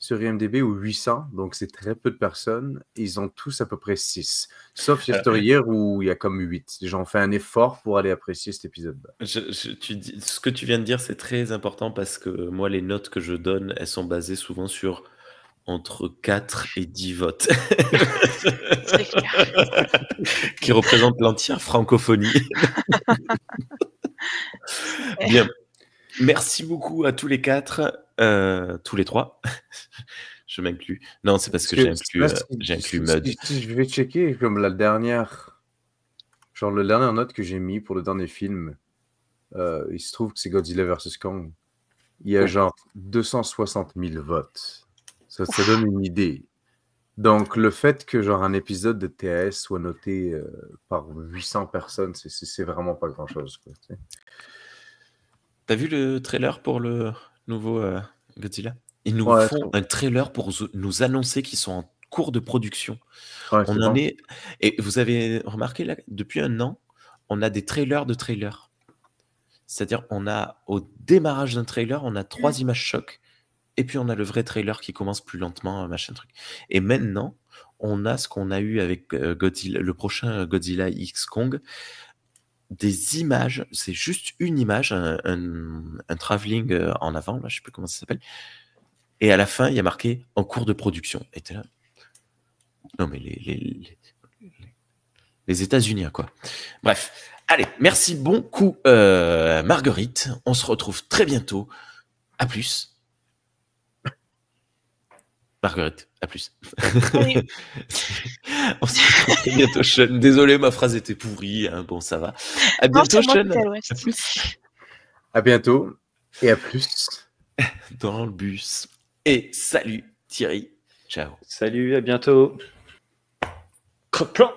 sur IMDb ou 800, donc c'est très peu de personnes. Ils ont tous à peu près 6. Sauf After Year où il y a comme 8. Les gens ont fait un effort pour aller apprécier cet épisode-là. Ce que tu viens de dire, c'est très important parce que moi, les notes que je donne, elles sont basées souvent sur entre 4 et 10 votes. C'est clair. Qui représentent l'entière francophonie. Bien. Merci beaucoup à tous les 4, tous les 3. Je m'inclus. Non, c'est parce que j'ai inclus Mud. Si je vais checker comme la dernière note que j'ai mis pour le dernier film, il se trouve que c'est Godzilla vs Kong. Il y a genre 260 000 votes. Ça donne une idée. Donc, le fait que genre un épisode de TAS soit noté par 800 personnes, c'est vraiment pas grand-chose. T'as vu le trailer pour le nouveau Godzilla? Ils nous font un trailer pour nous annoncer qu'ils sont en cours de production. Ouais, on en est... Et vous avez remarqué, là, depuis un an, on a des trailers de trailers. C'est-à-dire, on a, au démarrage d'un trailer, on a 3 images chocs, et puis on a le vrai trailer qui commence plus lentement, machin truc. Et maintenant, on a ce qu'on a eu avec Godzilla, le prochain Godzilla X Kong, des images, c'est juste une image, un travelling en avant, là, je sais plus comment ça s'appelle, et à la fin, il y a marqué « en cours de production ». Et t'es là. Non, mais les États-Unis, quoi. Bref, allez, merci beaucoup, Marguerite. On se retrouve très bientôt. À plus. Marguerite, à plus. Oui. On se retrouve très bientôt, Sean. Désolé, ma phrase était pourrie. Hein. Bon, ça va. À bientôt, Sean. À plus. À bientôt et à plus. Dans le bus. Et salut, Thierry. Ciao. Salut, à bientôt. Creplan.